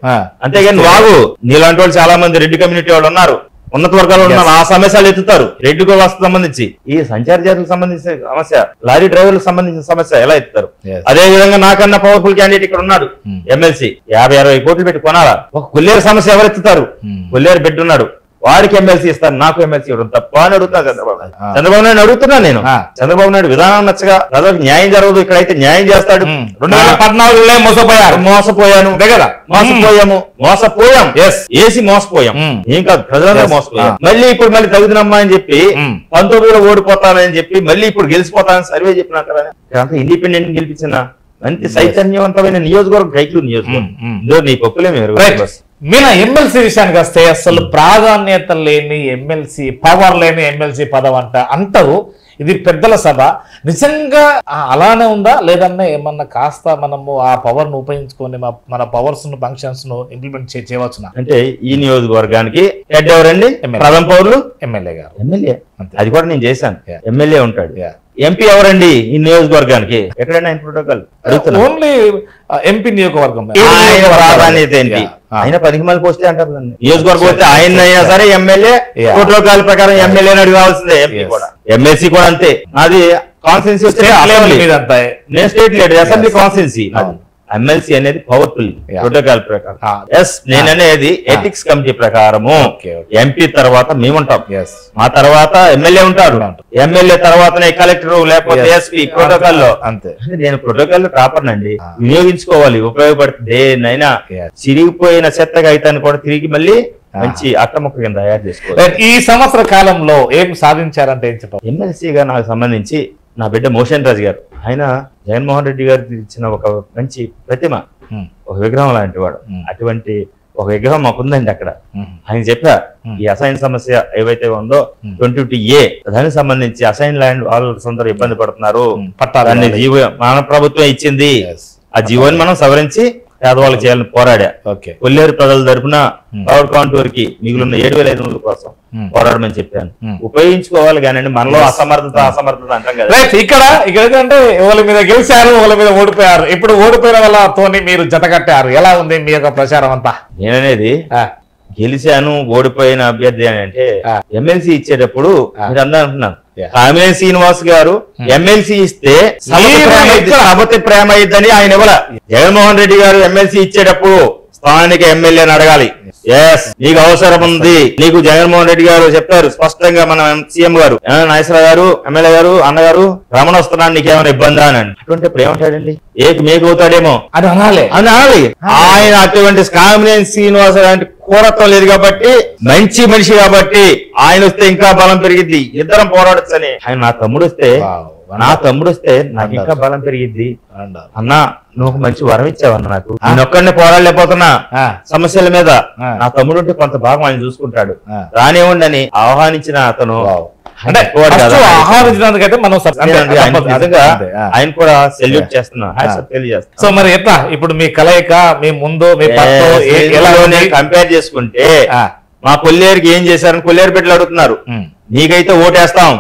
అంతేగాని వాగు నీలాంటి వాళ్ళు చాలా మంది రెడ్డి కమ్యూనిటీ వాళ్ళు ఉన్నారు, ఉన్నత వర్గాలు ఉన్నారు, ఆ సమస్యలు ఎత్తుతారు. రెడ్డి కులాలకు సంబంధించి, ఈ సంచార జాతులకు సంబంధించిన సమస్య, లారీ డ్రైవర్లకు సంబంధించిన సమస్య ఎలా ఎత్తుతారు? అదే విధంగా నాకన్నా పవర్ఫుల్ క్యాండిడేట్ ఇక్కడ ఉన్నాడు, ఎమ్మెల్సీ, 50-60 కోట్లు పెట్టి కొనాలా. ఒక కొల్లేరు సమస్య ఎవరు ఎత్తుతారు? కొల్లేరు బిడ్డ ఉన్నాడు, వారికి ఎమ్మెల్సీ ఇస్తాను, నాకు ఎమ్మెల్సీ ఇవ్వడం తప్ప అని అడుగుతున్నా చంద్రబాబు నాయుడు అడుగుతున్నా నేను. చంద్రబాబు నాయుడు విధానం నచ్చగా ప్రజలకు న్యాయం జరగదు, ఇక్కడైతే న్యాయం చేస్తాడు. 2014లో మోసపోయాము, ఏసీ మోసపోయాం, ఏం కాదు ప్రజలందరూ మోసపోయాం. మళ్ళీ ఇప్పుడు మళ్ళీ తగుదనమ్మా అని చెప్పి 19లో ఓడిపోతానని చెప్పి మళ్ళీ ఇప్పుడు గెలిచిపోతానని సర్వే చెప్పినా కదా. ఇండిపెండెంట్ గెలిపించిన మంచి చైతన్యవంతమైన నియోజకవర్గం కైకలూరు నియోజకవర్గం. ఇందులో నీ పప్పులేమో. మీన ఎమ్మెల్సీ విషయానికి వస్తే అసలు ప్రాధాన్యత లేని ఎమ్మెల్సీ, పవర్ లేని ఎమ్మెల్సీ పదవి అంటారు. ఇది పెద్దల సభ, నిజంగా అలానే ఉందా లేదన్నా ఏమన్నా కాస్త మనము ఆ పవర్ ను ఉపయోగించుకొని మన పవర్స్ ను, ఫంక్షన్స్ ను ఇంప్లిమెంట్ చేయవచ్చునా? అంటే ఈ నియోజకవర్గానికి హెడ్ ఎవరండి? ప్రథమ పౌరులు ఎమ్మెల్యే గారు. ఎమ్మెల్యే అది కూడా నేను చేశాను. ఎమ్మెల్యే ఉంటాడు. ఎంపీ ఎవరండి ఈ నియోజకవర్గానికి? ఎక్కడైనా ఆయన ప్రోటోకాల్ ఓన్లీ ఎంపీ నియోజకవర్గం. ఆయన ప్రాధాన్యత ఏంటి? ఆయన 10 మంది పోస్తే అంటారు. నియోజకవర్గం పోతే ఆయన అయినా సరే ఎమ్మెల్యే, ప్రోటోకాల్ ప్రకారం ఎమ్మెల్యే అడగాల్సిందే. ఎంపీ కూడా, ఎమ్మెల్సీ కూడా అంతే. అది కాన్స్టిట్యూన్సీ వస్తే నేను state leader, assembly constituency. MLC అనేది పవర్ఫుల్ ప్రోటోకాల్ ప్రకారం. ఎస్, నేననేది ఎథిక్స్ కమిటీ ప్రకారము ఎంపీ తర్వాత మేముంటాం, మా తర్వాత ఎమ్మెల్యే ఉంటారు. ఎమ్మెల్యే తర్వాతనే కలెక్టర్ లేకపోతే ఎస్పీ ప్రోటోకాల్ లో. అంతే, నేను ప్రోటోకాల్ లో టాపర్నండి. వినియోగించుకోవాలి, ఉపయోగపడుతుంది. దేనైనా చిరిగిపోయిన చెత్త కాగితాన్ని కూడా తిరిగి మళ్ళీ మంచి అట్టముక్క కింద తయారు చేసుకోవాలి. ఈ సంవత్సర కాలంలో ఏం సాధించారంటే ఏం చెప్పారు? ఎమ్మెల్సీగా నాకు సంబంధించి నా బిడ్డ మోషన్ రాజు గారు, ఆయన జగన్మోహన్ రెడ్డి గారు ఇచ్చిన ఒక మంచి ప్రతిమ, ఒక విగ్రహం లాంటి వాడు. అటువంటి ఒక విగ్రహం మాకుందండి అక్కడ. ఆయన చెప్పా ఈ అసైన్ సమస్య ఏవైతే ఉందో 22A దానికి సంబంధించి అసైన్ ల్యాండ్ వాళ్ళు అందరూ ఇబ్బంది పడుతున్నారు, దాన్ని మన ప్రభుత్వం ఇచ్చింది, ఆ జీవోని మనం సవరించి పేదవాళ్ళకి చేయాలని పోరాడా. కొల్లేరు ప్రజల తరపున పవర్ కాంటూర్ కి మిగిలిన 7,500 కోసం పోరాడమని చెప్పాను. ఉపయోగించుకోవాలి కానీ మనలో అసమర్థత అంటాం కదా. ఇక్కడ ఏంటంటే వాళ్ళ మీద గెలిచారు, వాళ్ళ మీద ఓడిపోయారు. ఇప్పుడు ఓడిపోయిన వాళ్ళతో మీరు జత కట్టారు. ఎలా ఉంది మీ యొక్క ప్రచారం అంతా? నేననేది గెలిచాను ఓడిపోయిన అభ్యర్థి అని అంటే ఎమ్మెల్సీ ఇచ్చేటప్పుడు మీరు అందరూ అంటున్నాను, కామినేని శ్రీనివాస్ గారు ఎమ్మెల్సీ ఇస్తే సభతి ప్రేమ ఇద్దని ఆయన ఇవ్వాల. జగన్మోహన్ రెడ్డి గారు ఎమ్మెల్సీ ఇచ్చేటప్పుడు స్థానిక ఎమ్మెల్యేని అడగాలి. ఎస్ నీకు అవసరం ఉంది, నీకు జగన్మోహన్ రెడ్డి గారు చెప్పారు స్పష్టంగా, మన సీఎం గారు నాగేశ్వరరావు గారు ఎమ్మెల్యే గారు అన్నగారు రమణ వస్తున్నాను నీకేమైనా ఇబ్బంది అని. అటువంటి ప్రేమ ఉంటాడండి, మేకవుతాడేమో అది అనాలి. ఆయన అటువంటి కామినేని శ్రీనివాస్ లాంటి కూరత్వం లేదు కాబట్టి, మంచి మనిషి కాబట్టి ఆయన వస్తే ఇంకా బలం పెరిగిద్ది, ఇద్దరం పోరాడొచ్చని. ఆయన నా తమ్ముడు వస్తే నాకు ఇంకా బలం పెరిగిద్ది. అన్నా నువ్వు మంచి వరం ఇచ్చావన్న, నాకు నేను ఒక్కడిని పోరాడలేకపోతున్నా సమస్యల మీద, నా తమ్ముడు ఉంటే కొంత భాగం ఆయన చూసుకుంటాడు, రానివ్వండి అని ఆహ్వానించిన అతను ఆయన కూడా సెల్యూట్ చేస్తున్నా. సో మరి ఎట్లా ఇప్పుడు మీ కలయిక, మీ ముందు మీ కంపేర్ చేసుకుంటే మా కొల్లేరుకి ఏం చేశారని కొల్లేరు బిడ్డలు అడుగుతున్నారు. నీకైతే ఓటేస్తాం,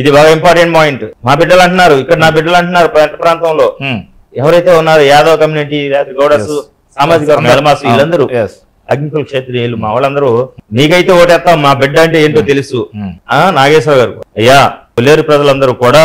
ఇది బాగా ఇంపార్టెంట్ పాయింట్. మా బిడ్డలు అంటున్నారు, ఇక్కడ నా బిడ్డలు అంటున్నారు, ప్రాంతంలో ఎవరైతే ఉన్నారో యాదవ్ కమ్యూనిటీ, గౌడస్, సామాజిక వర్గాలు, వీళ్ళందరూ అగ్నికుల క్షత్రియులు మా వాళ్ళందరూ నీకైతే ఓటేస్తాం, మా బిడ్డ అంటే ఏంటో తెలుసు. నాగేశ్వర గారు, అయ్యా కొల్లేరు ప్రజలందరూ కూడా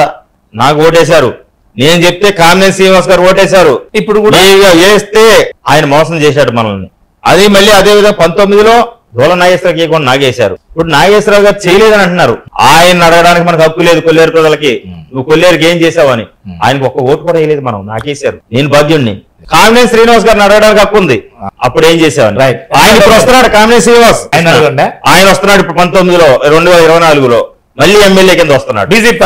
నాకు ఓటేశారు, నేను చెప్తే కామినేని శ్రీనివాస్ గారు ఓటేశారు, ఇప్పుడు కూడా వేస్తే ఆయన మోసం చేశాడు మనల్ని. అది మళ్ళీ అదే విధంగా 19లో దోల నాగేశ్వరరావు గీయకుండా నాగేశారు. ఇప్పుడు నాగేశ్వరరావు గారు చేయలేదని అంటున్నారు. ఆయన అడగడానికి మనకు హక్కు లేదు కొల్లేరు ప్రజలకి, నువ్వు కొల్లేరుకి ఏం చేసావని. ఆయనకు ఒక్క ఓటు కూడా వేయలేదు, మనం నాకేశారు, నేను భాగ్యుణ్ణి. కామినేని శ్రీనివాస్ గారిని అడగడానికి హక్కు ఉంది, అప్పుడు ఏం చేసావని. ఆయన ఇప్పుడు వస్తున్నాడు కామినేని శ్రీనివాస్, ఆయన వస్తున్నాడు ఇప్పుడు 19లో 2024లో మళ్ళీ ఎమ్మెల్యే కింద వస్తున్నాడు, బీజేపీ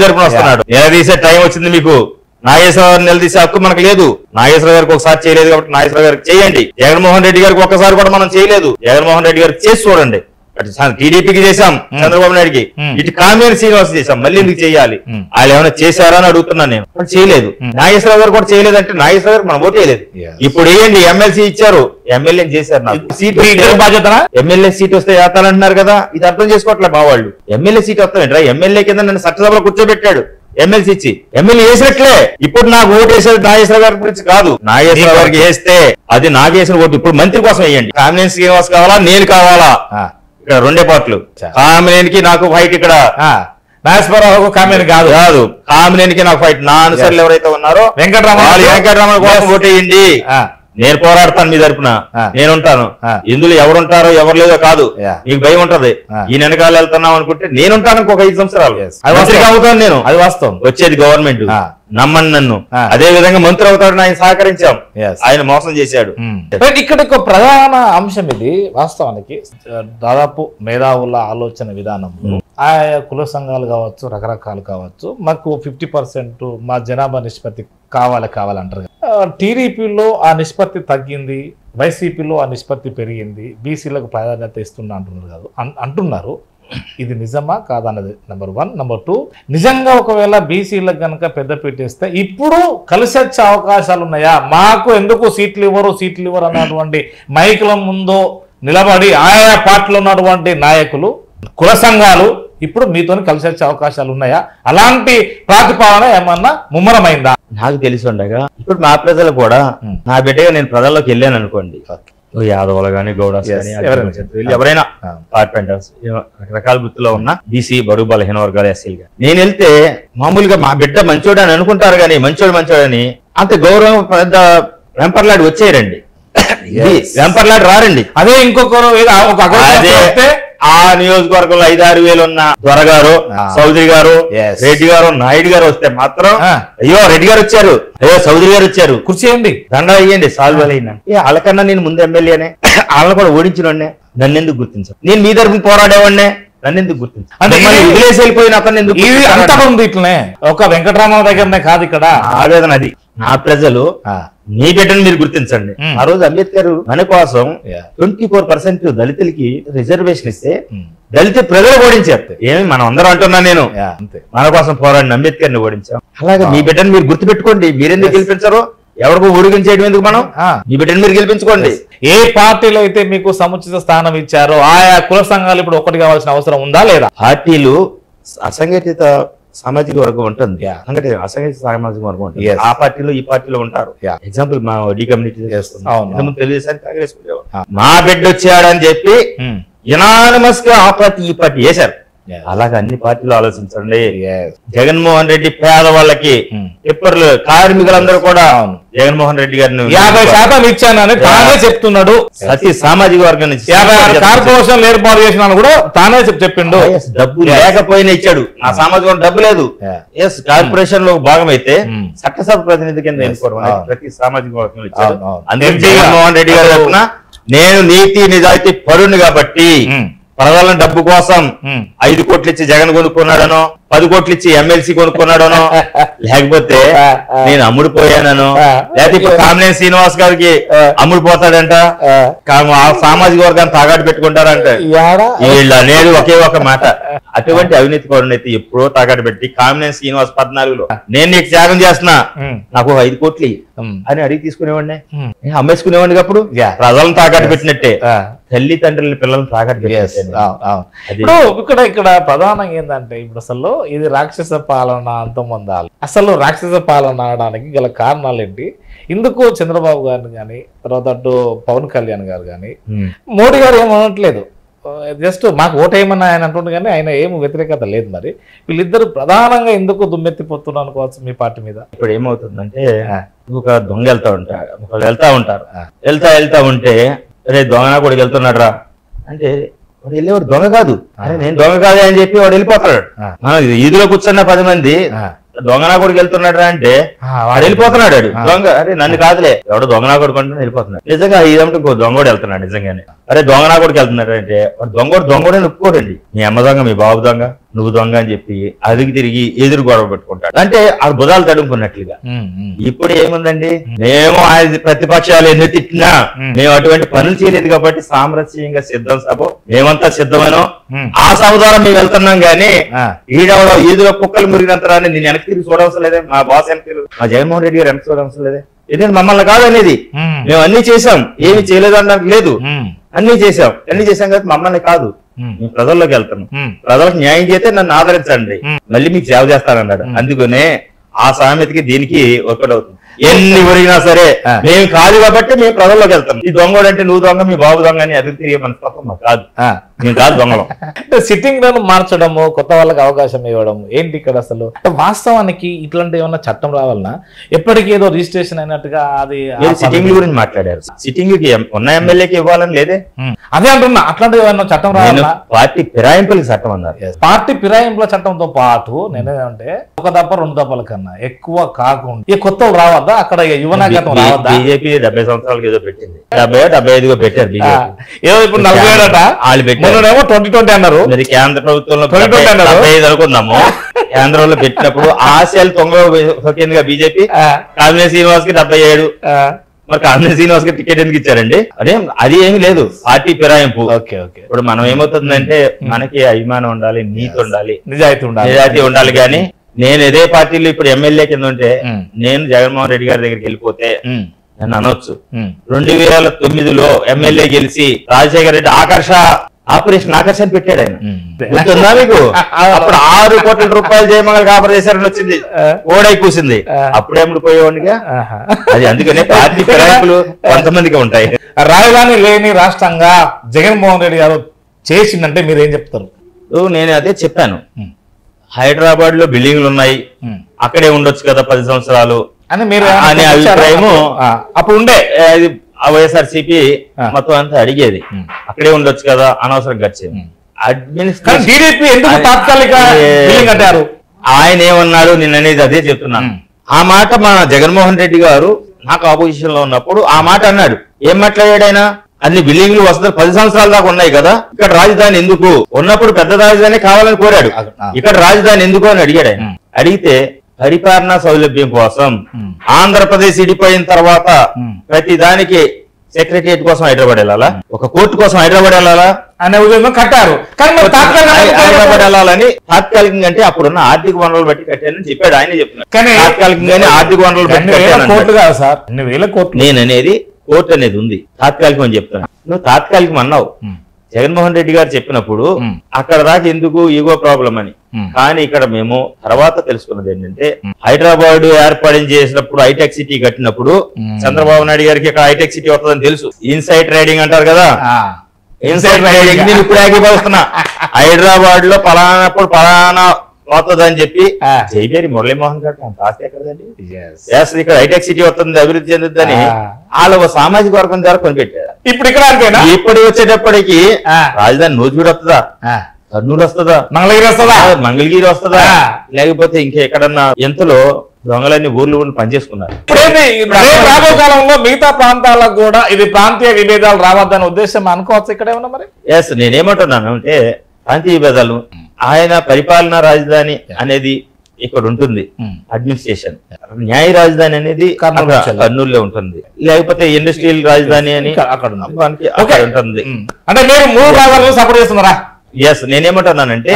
తరపున వస్తున్నాడు. నిలదీసే టైం వచ్చింది మీకు. నాగేశ్వర గారిని నిలదీసే హక్కు మనకు లేదు. నాగేశ్వర గారికి ఒకసారి చేయలేదు కాబట్టి నాగేశ్వర గారికి చేయండి. జగన్మోహన్ రెడ్డి గారికి ఒక్కసారి కూడా మనం చేయలేదు, జగన్మోహన్ రెడ్డి గారికి చేసి చూడండి. అటు టీడీపీకి చేశాం, చంద్రబాబు నాయుడుకి, ఇటు కామినేని శ్రీనివాస్ చేశాం, మళ్ళీ ఎందుకు చేయాలి? వాళ్ళు ఏమైనా చేశారా అని అడుగుతున్నాను నేను. చేయలేదు. నాగేశ్వరరావు గారు కూడా చేయలేదు అంటే నాగేశ్వర గారు మనం ఓటు వేయలేదు. ఇప్పుడు ఏంటి, ఎమ్మెల్సీ ఇచ్చారు, ఎమ్మెల్యే చేశారు, నాకు సీట్ బాధ్యత. ఎమ్మెల్యే సీట్ వస్తే వేస్తానంటున్నారు కదా, ఇది అర్థం చేసుకోవట్లే మా వాళ్ళు. MLA seat వస్తాయంటారా? ఎమ్మెల్యే కింద నన్ను చట్టసభలో కూర్చోబెట్టాడు, ఎమ్మెల్సీ ఇచ్చి ఎమ్మెల్యే వేసినట్లే. ఇప్పుడు నాకు ఓటు వేసేది నాగేశ్వర గారి గురించి కాదు, నాగేశ్వర గారికి వేస్తే అది నాగేశ్వర ఓటు. ఇప్పుడు మంత్రి కోసం వేయండి. కామినేని శ్రీనివాస్ కావాలా, నేను కావాలా? ఇక్కడ రెండే పార్టీలు, కామినేనికి నాకు ఫైట్. ఇక్కడ నాగేశ్వరరావు కామినేని కాదు, కామినేనికి నాకు ఫైట్. నా అనుసరులు ఎవరైతే ఉన్నారో వెంకటరమణ కోసం ఓటేయండి, నేను పోరాడతాను మీ తరపున, నేనుంటాను. ఇందులో ఎవరుంటారో ఎవరు లేదో కాదు, నీకు భయం ఉంటది. ఈ వెనకాల వెళ్తున్నాం అనుకుంటే నేనుంటాను ఇంకొక 5 సంవత్సరాలు, అవుతాను నేను. అది వాస్తవం. వచ్చేది గవర్నమెంట్, నమ్మని నన్ను. అదే విధంగా మంత్రి అవుతాడని ఆయన సహకరించాం, ఆయన మోసం చేశాడు. ఇక్కడ ఒక ప్రధాన అంశం ఇది. వాస్తవానికి దాదాపు మేధావుల ఆలోచన విధానంలో ఆయా కుల సంఘాలు కావచ్చు, రకరకాలు కావచ్చు, మాకు 50% మా జనాభా నిష్పత్తి కావాలంటారు. టీడీపీలో ఆ నిష్పత్తి తగ్గింది, వైసీపీలో ఆ నిష్పత్తి పెరిగింది, బీసీలకు ప్రాధాన్యత అంటున్నారు. ఇది నిజమా కాదన్నది నెంబర్ 1. నెంబర్ 2, నిజంగా ఒకవేళ బీసీలకు కనుక పెద్ద పెట్టేస్తే ఇప్పుడు కలిసి వచ్చే అవకాశాలు ఉన్నాయా? మాకు ఎందుకు సీట్లు ఇవ్వరు అన్నటువంటి మైకుల ముందు నిలబడి ఆయా పార్టీలో ఉన్నటువంటి నాయకులు, కుల సంఘాలు ఇప్పుడు మీతో కలిసి వచ్చే అవకాశాలు ఉన్నాయా? అలాంటి ప్రతిపాదన ఏమన్నా ముమ్మరమైందా? నాకు తెలిసి ఉండగా ఇప్పుడు మా ప్రజలు కూడా, నా బిడ్డగా నేను ప్రజల్లోకి వెళ్ళాను అనుకోండి, యాదవులు గానీ, గౌడస్ గానీ, ఎవరైనా కార్పెంటర్స్, రకరకాల వృత్తిలో ఉన్న బీసీ, బడుగు బలహీన వర్గాలు, ఎస్సీలు గానీ, నేను వెళ్తే మామూలుగా మా బిడ్డ మంచోడు అని అనుకుంటారు కానీ మంచోడని అంత గౌరవం పెద్ద వెంపర్లాడి వచ్చేయరండి, వెంపర్లాడి రారండి. అదే ఇంకొకరు ఆ నియోజకవర్గంలో 5-6 వేలు ఉన్న దొరగారు, చౌదరి గారు, రెడ్డి గారు, నాయుడు గారు వస్తే మాత్రం అయ్యో రెడ్డి గారు వచ్చారు, అయ్యో చౌదరి గారు వచ్చారు, కూర్చేయండి, దండ వేయండి, సాల్వ్ అయినా. వాళ్ళకన్నా నేను ముందు ఎమ్మెల్యేనే, వాళ్ళని కూడా ఓడించిన నన్ను ఎందుకు గుర్తించారు? నేను మీ తరఫున పోరాడేవాడినే, నన్ను ఎందుకు గుర్తించారు? అంటే వదిలేసి వెళ్ళిపోయిన అతను ఎందుకు? ఇది అంతా ఉంది ఇట్లనే, ఒక వెంకటరామ దగ్గరనే కాదు ఇక్కడ ఆవేదన అది. నా ప్రజలు మీ బిడ్డను మీరు గుర్తించండి. ఆ రోజు అంబేద్కర్ మన కోసం 24% దళితులకి రిజర్వేషన్ ఇస్తే దళిత ప్రజలు ఓడించారు. ఏమి మనం అందరం అంటున్నా, నేను మన కోసం పోరాడిన అంబేద్కర్ ని ఓడించాం. అలాగే మీ బిడ్డను మీరు గుర్తుపెట్టుకోండి. మీరెందుకు గెలిపించారో, ఎవరికో ఊరికం చేయడం ఎందుకు? మనం మీ బిడ్డను మీరు గెలిపించుకోండి. ఏ పార్టీలో అయితే మీకు సముచిత స్థానం ఇచ్చారో ఆయా కుల సంఘాలు ఇప్పుడు ఒకటి కావాల్సిన అవసరం ఉందా లేదా? పార్టీలు అసంఘటిత సామాజిక వర్గం ఉంటుంది, అసంఘటిత సామాజిక వర్గం ఉంటుంది. ఆ పార్టీలో ఈ పార్టీలో ఉంటారు. ఎగ్జాంపుల్ మా డి కమ్యూనిటీ చేస్తుంది, తెలుగుదేశానికి కాంగ్రెస్ మా బిడ్డ వచ్చాడని చెప్పి యునానిమస్ గా ఆ పార్టీ ఈ పార్టీ వేశారు. అలాగే అన్ని పార్టీలు ఆలోచించండి. జగన్మోహన్ రెడ్డి పేదవాళ్ళకి టిప్పర్లు కార్మికులందరూ కూడా జగన్మోహన్ రెడ్డి గారిని 50% ఇచ్చానని తానే చెప్తున్నాడు. ప్రతి సామాజిక వర్గం నుంచి 56 కార్పొరేషన్లు ఏర్పాటు చేసిన కూడా తానే చెప్పిండు. డబ్బు లేకపోయినా ఇచ్చాడు. నా సామాజిక వర్గం డబ్బు లేదు. ఎస్, కార్పొరేషన్ లో భాగం అయితే చట్టసభ ప్రతినిధి కింద ఎన్నుకోవడం ప్రతి సామాజిక వర్గం ఇచ్చాడు. అందుకని జగన్మోహన్ రెడ్డి గారు తరఫున నేను నీతి నిజాయితీ పరుని కాబట్టి ప్రజల డబ్బు కోసం 5 కోట్లు ఇచ్చి జగన్ కొనుక్కున్నాడనో, 10 కోట్లు ఇచ్చి ఎమ్మెల్సీ కొనుక్కున్నాడనో, లేకపోతే నేను అమ్ముడుపోయానో, లేకపోతే ఇప్పుడు కామినేని శ్రీనివాస్ గారికి అమ్ముడుపోతాడంట, ఆ సామాజిక వర్గాన్ని తాగాటు పెట్టుకుంటారంట. వీళ్ళు అనేది ఒకే ఒక మాట. అటువంటి అవినీతి పరునైతే ఎప్పుడో తాగాటు పెట్టి కామినేని శ్రీనివాస్ 14లో నేను నీకు త్యాగం చేస్తున్నా, నాకు 5 కోట్లు అని అడిగి తీసుకునేవాడిని, అమ్మేసుకునేవాడిని. అప్పుడు ప్రజలను తాగాటు పెట్టినట్టే తల్లి తండ్రుల పిల్లలను తాగాటు పెట్టేసి. ఇక్కడ ప్రధానంగా ఏంటంటే ఇప్పుడు అసలు ఇది రాక్షస పాలన అంతమొందాలి. అసలు రాక్షస పాలన అనడానికి గల కారణాలు ఏంటి? ఇందుకు చంద్రబాబు గారిని కానీ, తర్వాత అటు పవన్ కళ్యాణ్ గారు కానీ, మోడీ గారు ఏమనట్లేదు, జస్ట్ మాకు ఓటేయమని ఆయన అంటుండే కానీ ఆయన ఏమి వ్యతిరేకత లేదు. మరి వీళ్ళిద్దరు ప్రధానంగా ఎందుకు దుమ్మెత్తిపోతున్నారు అనుకోవచ్చు మీ పార్టీ మీద? ఇప్పుడు ఏమవుతుందంటే, ఒక దొంగ వెళ్తా ఉంటారు, వెళ్తా ఉంటే రే దొంగనా కూడా వెళ్తున్నాడు రా అంటే వాడు వెళ్ళేవాడు దొంగ కాదు, అరే నేను దొంగ కాదే అని చెప్పి వాడు వెళ్ళిపోతాడు. ఈదులో కూర్చున్న 10 మంది దొంగనా కొడుకు వెళ్తున్నాడు అంటే వాడు వెళ్ళిపోతున్నాడు. దొంగ అరే నన్ను కాదులే, ఎవడో దొంగనా కొడుకు అంటే వెళ్ళిపోతున్నాడు. నిజంగా ఇదంటే ఇంకో దొంగోడు వెళ్తున్నాడు నిజంగానే. అరే దొంగనా కొడుకు వెళ్తున్నాడు అంటే వాడు దొంగోడే ఒప్పుకోడండి. మీ అమ్మ దొంగ, మీ బాబు దొంగ, నువ్వు దొంగ అని చెప్పి అదికి తిరిగి ఎదురు గొడవ పెట్టుకుంటాడు. అంటే ఆ బుధాలు తడుముకున్నట్లుగా. ఇప్పుడు ఏముందండి, మేము ప్రతిపక్షాలు ఎన్ని తిట్టినా మేము అటువంటి పనులు చేయలేదు కాబట్టి సామరస్యంగా సిద్ధం సభ మేమంతా సిద్ధమనో ఆ సభ ద్వారా మేము వెళ్తున్నాం. గానీ ఈడవలో ఈదులో కుక్కలు మురిగినంతరాన్ని నేను వెనక్కి తిరిగి చూడవలసిన లేదే, మా బాస్ వెనక్కి మా జగన్మోహన్ రెడ్డి గారు వెనక్కి చూడవలసిన లేదే. ఎందుకంటే మమ్మల్ని కాదనేది, మేము అన్ని చేసాం, ఏమి చేయలేదు అనడానికి లేదు. అన్ని చేసాం కాబట్టి మమ్మల్ని కాదు, మేము ప్రజల్లోకి వెళ్తున్నాం. ప్రజలకు న్యాయం చేస్తే నన్ను ఆదరించండి, మళ్ళీ మీకు సేవ చేస్తానన్నాడు. అందుకనే ఆ సామెతకి దీనికి ఒక్కడవుతుంది. ఎన్ని ఒరిగినా సరే మేము కాదు కాబట్టి మేము ప్రజల్లోకి వెళ్తాం. ఈ దొంగడు అంటే నువ్వు దొంగ, మీ బాబు దొంగ అని అదుపు తిరిగే మనస్తత్వం మాకు కాదు. మేము కాదు దొంగలం. సిట్టింగ్ లను మార్చడము, కొత్త వాళ్ళకి అవకాశం ఇవ్వడం ఏంటి ఇక్కడ అసలు? వాస్తవానికి ఇట్లాంటి ఏమన్నా చట్టం రావాలన్నా ఎప్పటికీ ఏదో రిజిస్ట్రేషన్ అయినట్టుగా అది సిట్టింగ్ గురించి మాట్లాడారు. సిట్టింగ్ ఉన్న ఎమ్మెల్యేకి ఇవ్వాలని లేదే, అదే అంటున్నా. అట్లాంటి ఏమన్నా చట్టం రావాలన్నా పార్టీ ఫిరాయింపులకి చట్టం అన్నారు. పార్టీ ఫిరాయింపుల చట్టంతో పాటు నేనేమంటే 1 దప్ప 2 దప్పల కన్నా ఎక్కువ కాకుండా ఈ కొత్త రావద్దా? అక్కడ యువనాయకత్వం రావద్దా? బీజేపీ 70 సంవత్సరాలకు ఏదో పెట్టింది, 70-75 పెట్టారు. ఏదో ఇప్పుడు 40 వాళ్ళు పెట్టారు, 2020 అన్నారు. మరి కేంద్ర ప్రభుత్వంలో 75 అనుకున్నాము. కేంద్రంలో పెట్టినప్పుడు ఆశయాలు తొంగగా బీజేపీ కామినేని శ్రీనివాస్ కి 77, మరి కామినేని శ్రీనివాస్ కి టికెట్ ఎందుకు ఇచ్చారండి? అది ఏమి లేదు, పార్టీ ఫిరాయింపు. ఇప్పుడు మనం ఏమవుతుందంటే మనకి అభిమానం ఉండాలి, నీతి ఉండాలి, నిజాయితీ ఉండాలి. కానీ నేను ఇదే పార్టీలో ఇప్పుడు ఎమ్మెల్యే కింద ఉంటే నేను జగన్మోహన్ రెడ్డి గారి దగ్గరికి వెళ్ళిపోతే నన్ను అనొచ్చు. 2009లో ఎమ్మెల్యే గెలిచి రాజశేఖర రెడ్డి ఆపరేషన్ ఆకర్షణ పెట్టాడు ఆయన. గుర్తుందా మీకు? అప్పుడు 6 కోట్ల రూపాయలు జయమంగళ ఆపరేషన్ వచ్చింది, ఓడై కూసింది. అప్పుడే పోయేవాడిగా. అది అందుకనే పార్టీ ఫిరాయింపులు కొంతమందికి ఉంటాయి. రాజధాని లేని రాష్ట్రంగా జగన్మోహన్ రెడ్డి గారు చేసిందంటే మీరు ఏం చెప్తారు? నేను అదే చెప్పాను, హైదరాబాద్ లో బిల్డింగ్లు ఉన్నాయి, అక్కడే ఉండొచ్చు కదా 10 సంవత్సరాలు అనే అభిప్రాయము అప్పుడు ఉండే. వైఎస్ఆర్సీపీ మొత్తం అంతా అడిగేది, అక్కడే ఉండొచ్చు కదా, అనవసరం ఖర్చు. ఆయన ఏమన్నాడు నిన్ననేది అదే చెప్తున్నాను. ఆ మాట మా జగన్మోహన్ రెడ్డి గారు నాకు ఆపోజిషన్ లో ఉన్నప్పుడు ఆ మాట అన్నాడు. ఏం మాట్లాడాడు ఆయన? అన్ని బిల్డింగ్లు వస్తున్నారు 10 సంవత్సరాల దాకా ఉన్నాయి కదా, ఇక్కడ రాజధాని ఎందుకు, ఉన్నప్పుడు పెద్ద రాజధాని కావాలని కోరాడు, ఇక్కడ రాజధాని ఎందుకు అని అడిగాడు ఆయన. అడిగితే పరిపాలనా సౌలభ్యం కోసం ఆంధ్రప్రదేశ్ ఇడిపోయిన తర్వాత ప్రతి దానికి సెక్రటరియట్ కోసం హైదరాబాద్ వెళ్ళాలా, ఒక కోర్టు కోసం హైదరాబాద్ వెళ్ళాలా అనే ఉద్యోగం కట్టారు. హైదరాబాద్ వెళ్ళాలని తాత్కాలికంగా అంటే అప్పుడున్న ఆర్థిక వనరులు బట్టి కట్టానని చెప్పాడు, ఆయనే చెప్తున్నాడు. కానీ తాత్కాలికంగానే ఆర్థిక వనరులు బట్టి నేను అనేది కోర్టు అనేది ఉంది, తాత్కాలికం అని చెప్తున్నా. నువ్వు తాత్కాలికం అన్నావు, జగన్మోహన్ రెడ్డి గారు చెప్పినప్పుడు అక్కడ దాకా ఎందుకు ఈగో ప్రాబ్లం అని. కానీ ఇక్కడ మేము తర్వాత తెలుసుకున్నది ఏంటంటే హైదరాబాద్ ఏర్పాటు చేసినప్పుడు హైటెక్ సిటీ కట్టినప్పుడు చంద్రబాబు నాయుడు గారికి ఇక్కడ హైటెక్ సిటీ వస్తుందని తెలుసు. ఇన్సైడ్ ట్రేడింగ్ అంటారు కదా, ఇన్సైడ్ ట్రేడింగ్ నేను ఇప్పుడు ఆగిపోతున్నా. హైదరాబాద్ లో పలానప్పుడు పలానా పోతుందని చెప్పి జైపేరి మురళీమోహన్ గారు అంత ఆస్తి ఎక్కడదండి, ఇక్కడ హైటెక్ సిటీ వస్తుంది అభివృద్ధి చెందుతుందని వాళ్ళ సామాజిక వర్గం ద్వారా కొనిపెట్టారు. ఇప్పుడు ఇక్కడ ఇప్పుడు వచ్చేటప్పటికి రాజధాని నూజివీడు వస్తుందా, కర్నూలు వస్తుందా, మంగళగిరి వస్తుందా, లేకపోతే ఇంకెక్కడన్నా ఎంతలో దొంగలన్నీ ఊర్లు పనిచేసుకున్నారు. రాబో కాలంలో మిగతా ప్రాంతాలకు కూడా ఇది ప్రాంతీయ విభేదాలు రావద్దనే ఉద్దేశం అనుకోవచ్చు ఇక్కడ ఏమన్నా మరి? ఎస్, నేనేమంటున్నాను అంటే ప్రాంతీయ విభేదాలు, ఆయన పరిపాలనా రాజధాని అనేది ఇక్కడ ఉంటుంది, అడ్మినిస్ట్రేషన్ న్యాయ రాజధాని అనేది కర్నూలులో ఉంటుంది, లేకపోతే ఇండస్ట్రియల్ రాజధాని అని అక్కడ ఉంటుంది. అంటే మీరు 3 భాగాలు సపోర్ట్ చేస్తున్నారా? ఎస్, నేనేమంటున్నానంటే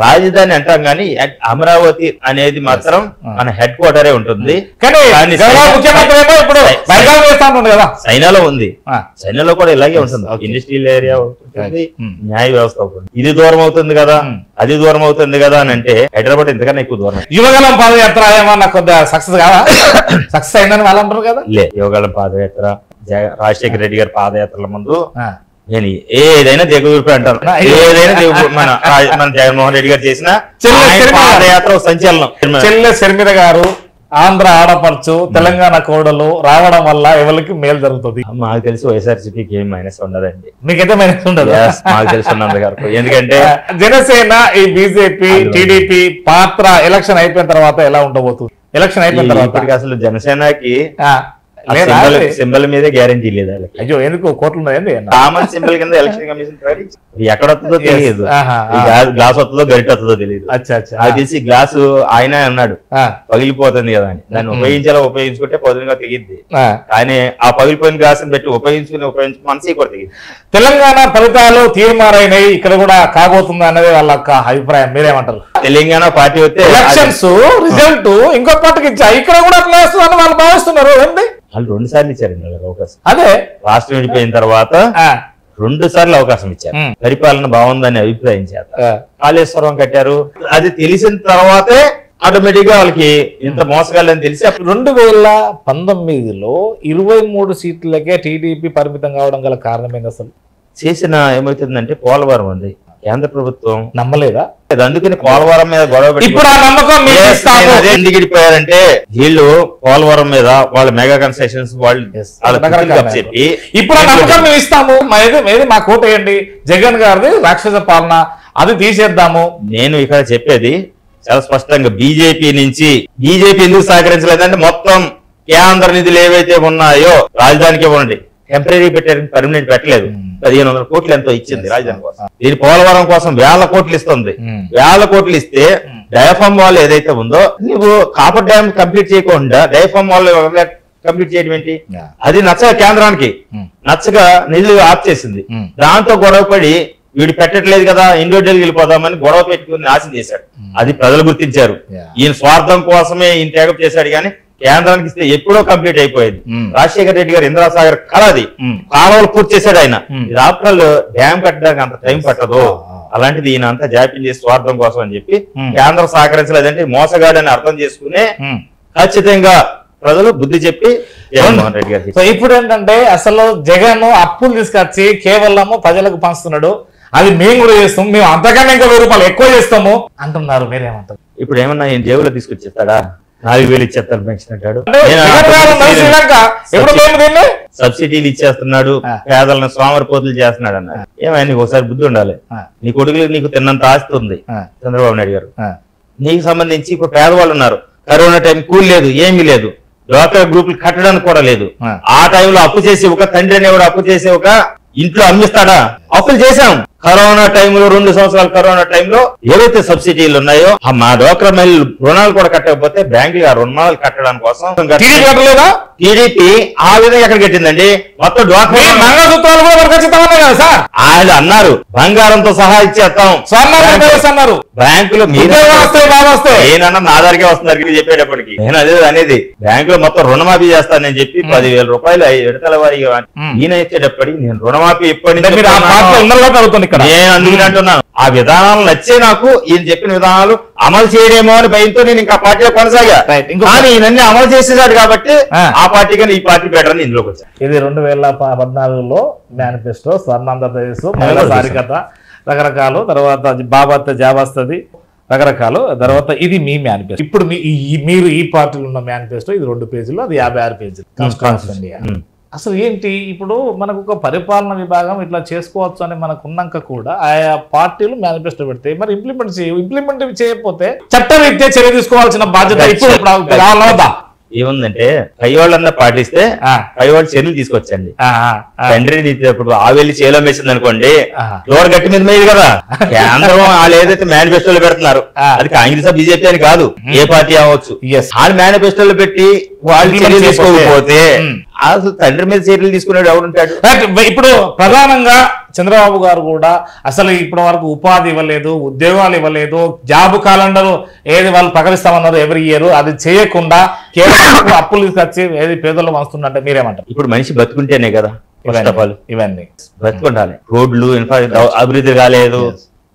రాజధాని అంటాం కానీ అమరావతి అనేది మాత్రం మన హెడ్ క్వార్టరే ఉంటుంది. చైనాలో ఉంది, చైనాలో కూడా ఇలాగే ఉంటుంది, ఇండస్ట్రియల్ ఏరియా ఉంటుంది, న్యాయ వ్యవస్థ ఉంటుంది. ఇది దూరం అవుతుంది కదా, అది దూరం అవుతుంది కదా అని అంటే హైదరాబాద్ ఇంతకన్నా ఎక్కువ దూరం. యువగలం పాదయాత్ర ఏమన్నా కొద్దిగా సక్సెస్ కాదా? సక్సెస్ అయిందని వాళ్ళు అంటారు కదా. లే, యువగలం పాదయాత్ర రాజశేఖర రెడ్డి గారి పాదయాత్రల ముందు నేను ఏదైనా దిగుదూర్పు అంటాను, ఏదైనా మన జగన్మోహన్ రెడ్డి గారు చేసిన పాదయాత్ర సంచలనం. చెల్లె షర్మిల గారు ఆంధ్ర ఆడపడుచు తెలంగాణ కోడలు రావడం వల్ల ఎవరికి మేలు జరుగుతుంది? మాకు తెలిసి వైఎస్ఆర్సీపీకి ఏం మైనస్ ఉండదండి. మీకైతే మైనస్ ఉండదు? మాకు తెలిసి ఉన్నది గారు. ఎందుకంటే జనసేన ఈ బీజేపీ టీడీపీ పాత్ర ఎలక్షన్ అయిపోయిన తర్వాత ఎలా ఉండబోతుంది? ఎలక్షన్ అయిపోయిన తర్వాత అసలు జనసేనకి సింబల్ మీదే గ్యారంటీ లేదు. అయ్యో, ఎందుకు కోట్లు కామన్ సింబల్ కింద ఎలక్షన్ కమిషన్ ఎక్కడ వస్తుందో తెలియదు, గ్లాస్ వస్తుందో గరిట వస్తుందో తెలియదు. అది తెలిసి గ్లాసు ఆయన అన్నాడు పగిలిపోతుంది కదా అని, దాన్ని ఉపయోగించాలో ఉపయోగించుకుంటే పొద్దునగా తెగిద్ది. కానీ ఆ పగిలిపోయిన గ్లాస్ పెట్టి ఉపయోగించుకుని మనసు కూడా తెగింది. తెలంగాణ ఫలితాలు తీర్మారైనాయి, ఇక్కడ కూడా కాబోతుంది అన్నది వాళ్ళ అభిప్రాయం. మీరేమంటారు? తెలంగాణ పార్టీ వస్తే ఎలక్షన్స్ రిజల్ట్ ఇంకో పార్టీకి ఇచ్చాయి, ఇక్కడ కూడా అట్లా వేస్తుందని వాళ్ళు భావిస్తున్నారు. ఏంటి వాళ్ళు 2 సార్లు ఇచ్చారండి వాళ్ళకి అవకాశం. అదే రాష్ట్రం విడిపోయిన తర్వాత 2 సార్లు అవకాశం ఇచ్చారు, పరిపాలన బాగుందని అభిప్రాయం చేత. కాళేశ్వరం కట్టారు, అది తెలిసిన తర్వాతే ఆటోమేటిక్ గా వాళ్ళకి ఇంత మోసగాలని తెలిసి 2019లో 23 సీట్లకే టీడీపీ పరిమితం కావడం గల కారణం ఏంటి? అసలు చేసిన ఏమవుతుందంటే పోలవరం ఉంది, కేంద్ర ప్రభుత్వం నమ్మలేదా? అందుకని పోలవరం మీద గొడవ ఇప్పుడు ఆ నమ్మకం ఎందుకు ఇడిపోయారంటే వీళ్ళు పోలవరం మీద వాళ్ళ మెగా కన్స్ట్రక్షన్స్ వాళ్ళు చెప్పి ఇప్పుడు ఆ నమ్మకం మేము ఇస్తాము, మా కోట వేయండి, జగన్ గారిది రాక్షస పాలన అది తీసేద్దాము. నేను ఇక్కడ చెప్పేది చాలా స్పష్టంగా బీజేపీ ఎందుకు సహకరించలేదంటే మొత్తం కేంద్ర నిధులు ఏవైతే ఉన్నాయో రాజధానికి ఇవ్వండి, టెంపరీ పెట్టారు, పర్మనెంట్ పెట్టలేదు. 1500 కోట్లు ఎంతో ఇచ్చింది రాజధాని కోసం. దీని పోలవరం కోసం 1000 కోట్లు ఇస్తుంది. 1000 కోట్లు ఇస్తే డయాఫామ్ వాల్ ఏదైతే ఉందో నువ్వు కాపర్ డ్యామ్ కంప్లీట్ చేయకుండా డయాఫామ్ వాల్ కంప్లీట్ చేయడం ఏంటి? అది నచ్చగా కేంద్రానికి నచ్చగా నిధులు ఆఫ్ చేసింది. దాంతో గొడవపడి వీడు పెట్టట్లేదు కదా ఇండివిజువల్ వెళ్ళిపోదామని గొడవ పెట్టుకుని నాశనం చేశాడు. అది ప్రజలు గుర్తించారు. ఈయన స్వార్థం కోసమే ఈయన టేకప్ చేశాడు కానీ కేంద్రానికి ఇస్తే ఎప్పుడో కంప్లీట్ అయిపోయేది. రాజశేఖర రెడ్డి గారు ఇంద్రాసాగర్ కలది కాలువలు పూర్తి చేశాడు ఆయన. ఇది ఆఫ్టర్ డ్యామ్ కట్టడానికి అంత టైం పట్టదు, అలాంటిది ఈయన అంతా జాప్యం చేసి స్వార్థం కోసం అని చెప్పి కేంద్రం సహకరించలేదంటే మోసగాడని అర్థం చేసుకునే ఖచ్చితంగా ప్రజలు బుద్ధి చెప్పి జగన్మోహన్ రెడ్డి గారు. సో ఇప్పుడు ఏంటంటే అసలు జగన్ అప్పులు తీసుకొచ్చి కేవలము ప్రజలకు పంచుతున్నాడు, అది మేము కూడా చేస్తాం, మేము అంతకన్నా ఇంకా 1000 రూపాయలు ఎక్కువ చేస్తాము అంటున్నారు. మీరేమంటారు? ఇప్పుడు ఏమన్నా ఈయన జేబులో తీసుకొచ్చేస్తాడా? 4000 ఇచ్చేస్తారు పెన్షన్ అంటాడు, సబ్సిడీలు ఇచ్చేస్తున్నాడు, పేదలను సోమరిపోతులు చేస్తున్నాడు అన్నాడు. ఏమైనా ఒకసారి బుద్ధి ఉండాలి. నీ కొడుకులు నీకు తిన్నంత ఆస్తి ఉంది చంద్రబాబు నాయుడు గారు, నీకు సంబంధించి ఇప్పుడు పేదవాళ్ళు ఉన్నారు, కరోనా టైం కూలి లేదు, ఏమీ లేదు, డ్వాక్రా గ్రూపులు కట్టడానికి కూడా లేదు. ఆ టైంలో అప్పు చేసి ఒక తండ్రి అనేవాడు అప్పు చేసి ఒక ఇంట్లో అమ్మిస్తాడా? అప్పులు చేశాం. కరోనా టైంలో 2 సంవత్సరాలు కరోనా టైంలో ఏవైతే సబ్సిడీలు ఉన్నాయో మా డ్వాక్రా మహిళలు రుణాలు కూడా కట్టకపోతే బ్యాంకులు ఆ రుణాలు కట్టడానికి కోసం టీడీపీ ఆ విధంగా ఎక్కడ కట్టిందండి? మొత్తం డ్వాక్రా మంగళసూత్రాలు కూడా ఖచ్చితంగా కదా సార్, ఆయన అన్నారు బంగారంతో సహా ఇచ్చేస్తాం అన్నారు బ్యాంకులో. నేనన్నా నా దగ్గరికే వస్తున్నారు చెప్పేటప్పటికి. నేను అదే అనేది బ్యాంకులో మొత్తం రుణమాఫీ చేస్తానని చెప్పి 10,000 రూపాయలు విడతల వారీగా ఈయన ఇచ్చేటప్పటికి నేను రుణమాఫీ ఎప్పటి నుంచి నేను అందుకని అంటున్నాను. ఆ విధానాలు నచ్చే నాకు ఈయన చెప్పిన విధానాలు అమలు చేయడేమో అని భయంతో నేను ఇంకా పార్టీలో కొనసాగా. కానీ ఈయనన్నీ అమలు చేసేసాడు కాబట్టి ఆ పార్టీ కానీ ఈ పార్టీ బెటర్ అని ఇందులోకి వచ్చాను. ఇది 2014లో మేనిఫెస్టో, స్వర్ణాంధ్రప్రదేశ్, మహిళా సారికత, రకరకాలు, తర్వాత బాబత్ జాబస్తది, రకరకాలు. తర్వాత ఇది మీ మేనిఫెస్టో. ఇప్పుడు మీరు ఈ పార్టీలో ఉన్న మేనిఫెస్టో ఇది 2 పేజీలు, అది 56 పేజీలు. ఇండియా అసలు ఏంటి? ఇప్పుడు మనకు ఒక పరిపాలన విభాగం ఇట్లా చేసుకోవచ్చు అని మనకు ఉన్నాక కూడా ఆయా పార్టీలు మేనిఫెస్టో పెడితే మరి ఇంప్లిమెంట్ చేయకపోతే చట్టరీత్యా చర్య తీసుకోవాల్సిన బాధ్యత ఇప్పుడు ఏముందంటే పైవాళ్ళన్నా పాటిస్తే పైవాళ్ళు చర్యలు తీసుకొచ్చండి. తండ్రి ఇప్పుడు ఆవెళ్ళి చేలో వేసింది అనుకోండి, ఫ్లోర్ గట్టి మీద మేది కదా. కేంద్రం వాళ్ళు ఏదైతే మేనిఫెస్టోలో పెడుతున్నారు అది కాంగ్రెస్ బీజేపీ అని కాదు, ఏ పార్టీ అవ్వచ్చు. వాళ్ళు మేనిఫెస్టోలో పెట్టి వాళ్ళు చర్యలు తీసుకోకపోతే అసలు తండ్రి మీద చర్యలు తీసుకునేది ఎవరుంటాడు? ఇప్పుడు ప్రధానంగా చంద్రబాబు గారు కూడా అసలు ఇప్పటి వరకు ఉపాధి ఇవ్వలేదు, ఉద్యోగాలు ఇవ్వలేదు, జాబ్ క్యాలెండర్ ఏది వాళ్ళు ప్రకటిస్తామన్నారు ఎవ్రీ ఇయర్, అది చేయకుండా కేవలం అప్పులు తీసుకొచ్చి ఏది పేదలు వస్తుందంటే మీరేమంటారు? ఇప్పుడు మనిషి బతుకుంటేనే కదా ఇవన్నీ బతుకుండాలి. రోడ్లు అభివృద్ధి కాలేదు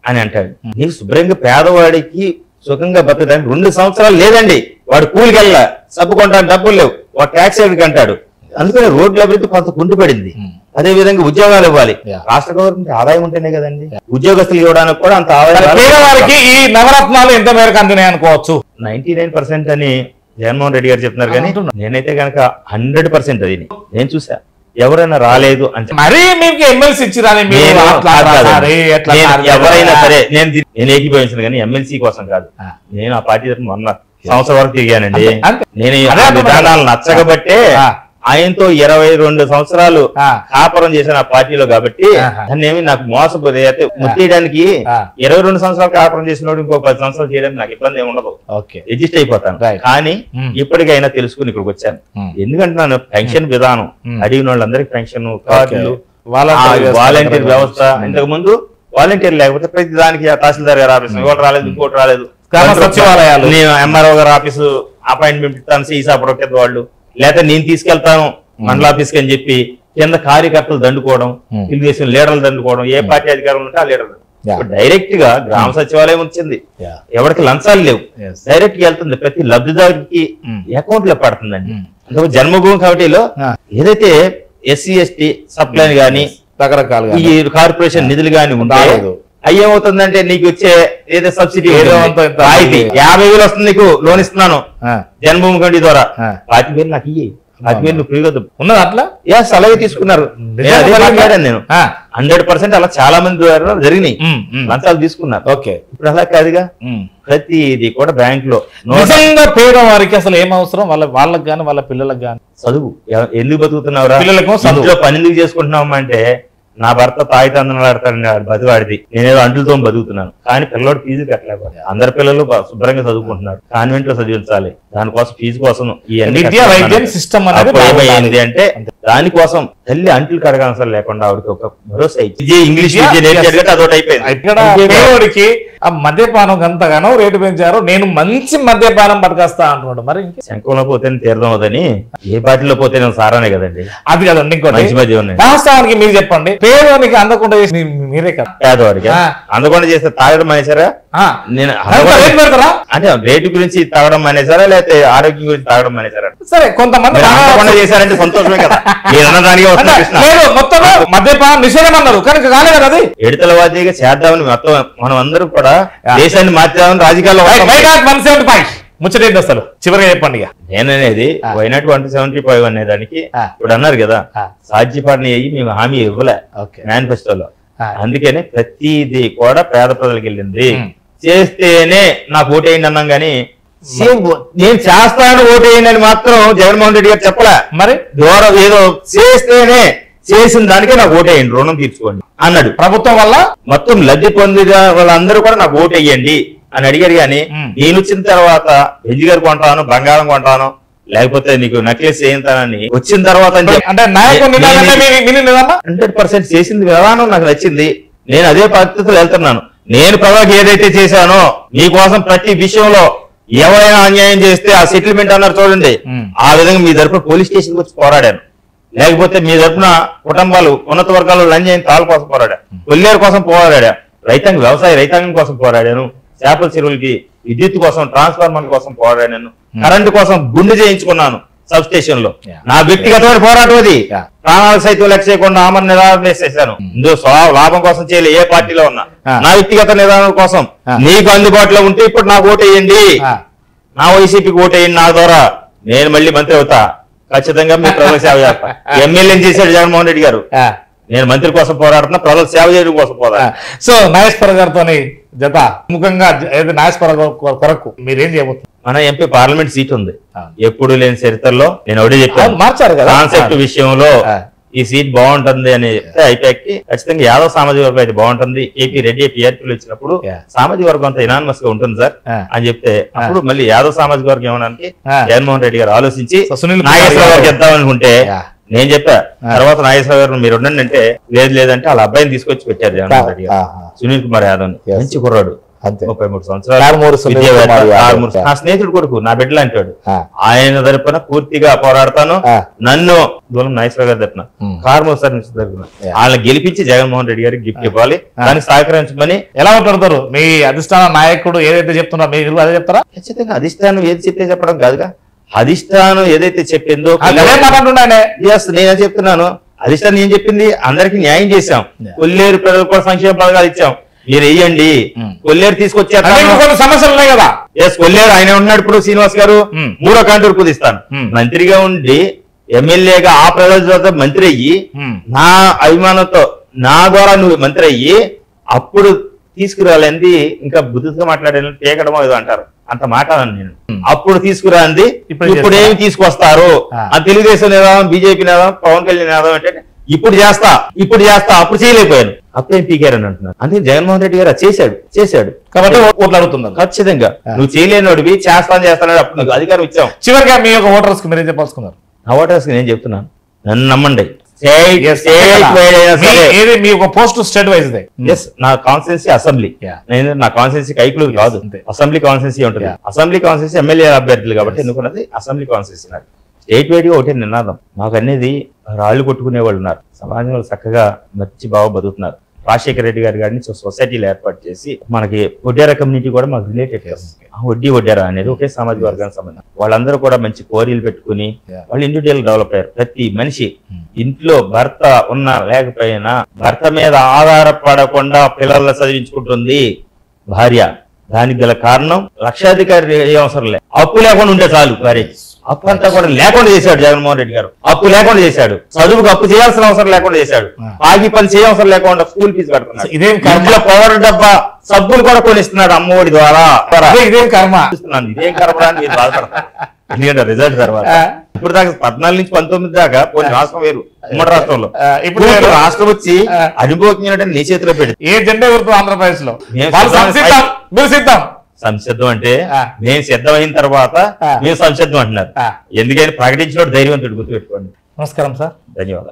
అని అంటాడు. నీకు శుభ్రంగా పేదవాడికి సుఖంగా బతకడానికి 2 సంవత్సరాలు లేదండి. వాడు కూలికి వెళ్ళా సబ్బుకుంటాను, డబ్బులు లేవు, వాడు ట్యాక్స్ అంటాడు. అందుకని రోడ్ల అభివృద్ధి కొంత కుంటుపడింది. అదే విధంగా ఉద్యోగాలు ఇవ్వాలి. రాష్ట్ర గవర్నమెంట్ ఆదాయం ఉంటేనే కదండి ఉద్యోగస్తులు ఇవ్వడానికి కూడా అంత ఆదాయం. ఈ నవరత్నాలు ఎంత మేరకు అందున్నాయి అనుకోవచ్చు? 99% అని జగన్మోహన్ రెడ్డి గారు చెప్తున్నారు. కానీ నేనైతే కనుక 100% అది నేను చూసా. ఎవరైనా రాలేదు అంటే మరీ మీకు ఎమ్మెల్సీ ఇచ్చిరాని ఎవరైనా సరే నేను ఏకీభవించాను, కానీ ఎమ్మెల్సీ కోసం కాదు. నేను ఆ పార్టీ తరఫున 1 సంవత్సరం వరకు తిరిగానండి. నేను విధానాలు నచ్చకబట్టే ఆయనతో 22 సంవత్సరాలు కాపురం చేశాను ఆ పార్టీలో. కాబట్టి దాన్ని నాకు మోసపోతే ముట్టేయడానికి 22 సంవత్సరాలు కాపురం చేసినప్పుడు ఇంకో 10 సంవత్సరాలు చేయడానికి నాకు ఇబ్బంది ఏమి ఉండదు, అడ్జస్ట్ అయిపోతాను. కానీ ఇప్పటికైనా తెలుసుకుని ఇక్కడికి వచ్చాను. ఎందుకంటే నన్ను పెన్షన్ విధానం అడిగిన వాళ్ళందరికీ పెన్షన్ కార్డులు, వాలంటీర్ వ్యవస్థ. ఇంతకు ముందు వాలంటీర్ లేకపోతే ప్రతి దానికి తహసీల్దార్ గారు ఆఫీస్ ఇవాళ రాలేదు, ఇంకోటి రాలేదు, సచివాలయాలు నేను ఎంఆర్ఓ గారు ఆఫీసు అపాయింట్మెంట్ ఇస్తాను, సీసాపురం వాళ్ళు లేకపోతే నేను తీసుకెళ్తాను మండల ఆఫీస్కి అని చెప్పి కింద కార్యకర్తలు దండుకోవడం, తెలుగుదేశం లీడర్లు దండుకోవడం, ఏ పార్టీ అధికారులు ఉంటే ఆ లీడర్లు. డైరెక్ట్ గా గ్రామ సచివాలయం వచ్చింది, ఎవరికి లంచాలు లేవు, డైరెక్ట్ గా వెళ్తుంది, ప్రతి లబ్ధిదారుకి అకౌంట్ లో పడుతుందండి. అంటే జన్మభూమి కమిటీలో ఏదైతే SC ST సప్లైన్ గానీ రకరకాల ఈ కార్పొరేషన్ నిధులు గానీ ఉంటాయో అయ్యేమవుతుందంటే నీకు వచ్చే ఏదో సబ్సిడీ 50,000 వస్తుంది, నీకు లోన్ ఇస్తున్నాను జన్మభూమి కమిటీ ద్వారా, 25,000 నాకు ఇయ్యి, 25,000 నువ్వు ఫ్రీగా ఉన్నది. అట్లా అలాగే తీసుకున్నారు. నేను 100% అలా చాలా మంది ద్వారా జరిగినాయి, లంచాలు తీసుకున్నారు. ఓకే, ఇప్పుడు అలా కాదుగా. ప్రతిది కూడా బ్యాంక్ లో నిజంగా పేదవారికి అసలు ఏం అవసరం, వాళ్ళకి గాని వాళ్ళ పిల్లలకు గాని చదువు. ఎందుకు బతుకుతున్నావురా, పిల్లలకు పని ఎందుకు చేసుకుంటున్నావు అంటే నా భర్త తాయితందనాలు ఆడతాడు, బతివాడిది, నేనేదో అంటులతో బతుకుతున్నాను. కానీ పిల్లవాడు ఫీజు కట్టలేకపోతే అందరి పిల్లలు శుభ్రంగా చదువుకుంటున్నారు, కాన్వెంట్ లో చదివించాలి. దానికోసం ఫీజు కోసం ఏమైంది అంటే దానికోసం తల్లి అంటులు కడగాల్సిన లేకుండా ఆవిడకి ఒక భరోసా ఇచ్చి ఇంగ్లీష్ విద్య నేర్చేది అదొకటి అయిపోయింది. ఆ మద్యపానం గంతగానో రేటు పెంచారు, నేను మంచి మద్యపానం బతకస్తా అంటున్నాడు. మరి శంఖంలో పోతే తీర్థం అవుదని ఏ పార్టీలో పోతే నేను సారానే కదండి. అది కదండి. ఇంకోటి మంచి మధ్య ఉన్నాయి. వాస్తవానికి మీరు చెప్పండి, పేదవానికి అందకుండా చేసి మీరే కదా, పేదవాడికి అందకుండా చేస్తే తాగడం మానేశారా? నేను అంటే రేటు గురించి తాగడం మానేశారా, లేకపోతే ఆరోగ్యం గురించి తాగడం మానేశారా? సరే, కొంతమంది అందకుండా చేశారంటే సంతోషమే కదా. మొత్తం మద్యపానం నిషేధం అన్నారు, కనుక కాలే కదా అది. ఎడతలవాదిగా చేద్దామని మొత్తం మనం అందరూ కూడా దేశాన్ని మార్చేద్దామని రాజకీయాల్లో ముచ్చటేంటి అసలు చివరిగా చెప్పండి. నేననేది వైనాట్ 175 అనే దానికి ఇప్పుడు అన్నారు కదా, సాధ్యపడిన మేము హామీ ఇవ్వలే మేనిఫెస్టోలో. అందుకనే ప్రతిదీ కూడా పేద ప్రజలకు వెళ్ళింది. చేస్తేనే నాకు ఓటేయండి అన్నాం గానీ నేను చేస్తాను ఓటేయండి అని మాత్రం జగన్మోహన్ రెడ్డి గారు చెప్పలే. మరి ద్వారా ఏదో చేసిన దానికే నాకు ఓటేయండి, రుణం తీర్చుకోండి అన్నాడు. ప్రభుత్వం వల్ల మొత్తం లబ్ధి పొందిన వాళ్ళందరూ కూడా నాకు ఓటేయండి అని అడిగారు. కానీ నేను వచ్చిన తర్వాత వెంజి గారు కొంటాను, బంగారం కొంటాను, లేకపోతే నీకు నెక్లెస్ చేయించానని వచ్చిన తర్వాత అంటే 100% చేసింది విధానం నాకు నచ్చింది. నేను అదే పద్ధతిలో వెళ్తున్నాను. నేను ప్రజలకు ఏదైతే చేశానో మీకోసం ప్రతి విషయంలో ఎవరైనా అన్యాయం చేస్తే ఆ సెటిల్మెంట్ అన్నారు చూడండి, ఆ విధంగా మీ తరపున పోలీస్ స్టేషన్ వచ్చి పోరాడాను. లేకపోతే మీ తరపున కుటుంబాలు ఉన్నత వర్గాల్లో అన్యాయం తాళ్ళ కోసం పోరాడాను, కొల్లేరు కోసం పోరాడా, వ్యవసాయ రైతాంగం కోసం పోరాడాను, చేపల చెరువులకి విద్యుత్ కోసం, ట్రాన్స్ఫార్మర్ కోసం పోరాడాను, కరెంటు కోసం గుండె చేయించుకున్నాను సబ్ స్టేషన్ లో. నా వ్యక్తిగతమైన పోరాటం అది. ప్రాణాలకు సైతం లెక్క చేయకుండా ఆమరణ నిరాహారం చేసేసాను. ఇందులో లాభం కోసం చేయలే, ఏ పార్టీలో ఉన్నా నా వ్యక్తిగత నిదానం కోసం. నీకు అందుబాటులో ఉంటే ఇప్పుడు నాకు ఓటేయండి, నా వైసీపీకి ఓటేయండి, నా ద్వారా నేను మళ్ళీ మంత్రి అవుతా, ఖచ్చితంగా మీ ప్రజల సేవ చేస్తా. ఎమ్మెల్యేని చేశాడు జగన్మోహన్ రెడ్డి గారు, నేను మంత్రి కోసం పోరాడుతున్నా, ప్రజల సేవ చేయడం కోసం పోరాడు. సో నాగేశ్వర గారితో జత ముఖ్యంగా నాగేశ్వర కొరకు మీరేం చేయబోతున్నారు? మన ఎంపీ పార్లమెంట్ సీట్ ఉంది, ఎప్పుడు లేని చరిత్రలో. నేను ఒకటే చెప్పాను, మార్చారు కదా కాన్సెప్ట్ విషయంలో ఈ సీట్ బాగుంటుంది అని చెప్తే ఐపాక్కి ఖచ్చితంగా యాదవ్ సామాజిక వర్గం అయితే బాగుంటుంది. ఏపీ రెడ్డి పిఆర్పీలు వచ్చినప్పుడు సామాజిక వర్గం అంతా ఇనానిమస్ గా ఉంటుంది సార్ అని చెప్తే, అప్పుడు మళ్ళీ యాదవ్ సామాజిక వర్గం ఇవ్వడానికి జగన్మోహన్ రెడ్డి గారు ఆలోచించి నాగేశ్వర గారికి ఇద్దాం అనుకుంటే నేను చెప్పా. తర్వాత నాగేశ్వర గారు మీరు ఉండండి అంటే, లేదంటే వాళ్ళ అబ్బాయిని తీసుకొచ్చి పెట్టారు జగన్మోహన్ రెడ్డి గారు, సునీల్ కుమార్ యాదవ్. మంచి కుర్రాడు, 33 సంవత్సరాలు, నా స్నేహితుడు కొడుకు, నా బిడ్డలు అంటాడు. ఆయన తరపున పూర్తిగా పోరాడతాను. నన్ను దూరం నాగేశ్వర గారి తరపున కార్మూర్ సార్ నుంచి తరపున వాళ్ళని గెలిపించి జగన్మోహన్ రెడ్డి గారికి గిఫ్ట్ ఇవ్వాలి, దానికి సహకరించమని. ఎలా మాట్లాడతారు మీ అధిష్టాన నాయకుడు ఏదైతే చెప్తున్నా మీరు అదే చెప్తారా? ఖచ్చితంగా అధిష్టానం ఏది చెప్తే చెప్పడం కాదుగా, అధిష్టానం ఏదైతే చెప్పిందో నేనే చెప్తున్నాను. అధిష్టానం ఏం చెప్పింది, అందరికి న్యాయం చేశాం, కొల్లేరు ప్రజలకు కూడా సంక్షేమ పథకాలు ఇచ్చాం, మీరు వెయ్యండి. కొల్లేరు తీసుకొచ్చారు, సమస్యలు ఉన్నాయి కదా. కొల్లేరు ఆయన ఉన్నాడు ఇప్పుడు శ్రీనివాస్ గారు, 3వ కాంటూరు కుదిస్తాను. మంత్రిగా ఉండి ఎమ్మెల్యేగా ఆ ప్రజల మంత్రి అయ్యి, నా అభిమానంతో నా ద్వారా నువ్వు మంత్రి అయ్యి అప్పుడు తీసుకురాలేంది, ఇంకా బుద్ధిగా మాట్లాడేది పేకడమో ఏదో అంటారు, అంత మాట్లాడాను నేను. అప్పుడు తీసుకురాంది ఇప్పుడు ఏమి తీసుకొస్తారు ఆ తెలుగుదేశం నిదానం, బీజేపీ నిదానం, పవన్ కళ్యాణ్ నిదానం అంటే ఇప్పుడు చేస్తా అప్పుడు చేయలేకపోయాను, అప్పుడేం పీకారని అంటున్నారు. అందుకే జగన్మోహన్ రెడ్డి గారు చేశాడు కాబట్టి ఓట్లు అడుగుతున్నారు. ఖచ్చితంగా నువ్వు చేయలేనివాడివి, చేస్తాను అప్పుడు నీకు అధికారం ఇచ్చాం. చివరిగా మీ యొక్క ఓటర్స్ కి మీరేం చెప్పాల్సుకున్నారు? నా ఓటర్స్ కి నేను చెప్తున్నాను, నన్ను నమ్మండి. నా కాన్స్టిట్యున్సీ అసెంబ్లీ, నా కాన్స్టిట్యున్సీ కైకులూరు కాదు, అసెంబ్లీ కాన్స్టిట్యున్సీ ఉంటుంది. అసెంబ్లీ కాన్స్టిట్యున్సీ ఎమ్మెల్యే అభ్యర్థులు కాబట్టి ఎన్నుకున్నది అసెంబ్లీ కాన్స్టిట్యున్సీ. నాకు స్టేట్ వైడ్ గా ఒకటే నినాదం, మాకు అనేది రాళ్లు కొట్టుకునే వాళ్ళు ఉన్నారు, సమాజంలో చక్కగా మంచి బాగా బతుకుతున్నారు. రాజశేఖర రెడ్డి గారిని సొసైటీలు ఏర్పాటు చేసి మనకి వడ్డేరా కమ్యూనిటీ కూడా మాకు రిలేటెడ్, వడ్డేరా అనేది ఒకే సామాజిక వర్గానికి సంబంధం. వాళ్ళందరూ కూడా మంచి కోరికలు పెట్టుకుని వాళ్ళు ఇండివిజువల్ డెవలప్ అయ్యారు. ప్రతి మనిషి ఇంట్లో భర్త ఉన్నా లేకపోయినా భర్త మీద ఆధారపడకుండా పిల్లల్ని చదివించుకుంటుంది భార్య. దానికి గల కారణం లక్షాధికారి అవసరం లేదు, అప్పు లేకుండా ఉంటే చాలు భార్య. అప్పు అంతా కూడా లేకుండా చేశాడు జగన్మోహన్ రెడ్డి గారు, అప్పు లేకుండా చేశాడు, చదువుకు అప్పు చేయాల్సిన అవసరం లేకుండా చేశాడు, ఆగి పని చేయవసరం లేకుండా స్కూల్ ఫీజు కడుతున్నాడు, ఇదేం పవర్ డబ్బా సబ్బులు కూడా కొనిస్తున్నాడు అమ్మఒడి ద్వారా. ఇదేం కర్మ అని మీరు బాధపడతారు, ఎందుకంటే రిజల్ట్ తర్వాత. ఇప్పుడు దాకా 14 నుంచి 19 దాకా కొన్ని రాష్ట్రం వేరు, ఉమ్మడి రాష్ట్రంలో. ఇప్పుడు రాష్ట్రం వచ్చి అనుభవించినట్టు నీ చేతిలో పెట్టి ఏ జెండా గుర్తు ఆంధ్రప్రదేశ్ లో సంసిద్ధం అంటే నేను సిద్ధమైన తర్వాత మీరు సంసిద్ధం అంటున్నారు. ఎందుకని ప్రకటించినోడు ధైర్యవంతుడు, గుర్తుపెట్టుకోండి. నమస్కారం సార్, ధన్యవాదాలు.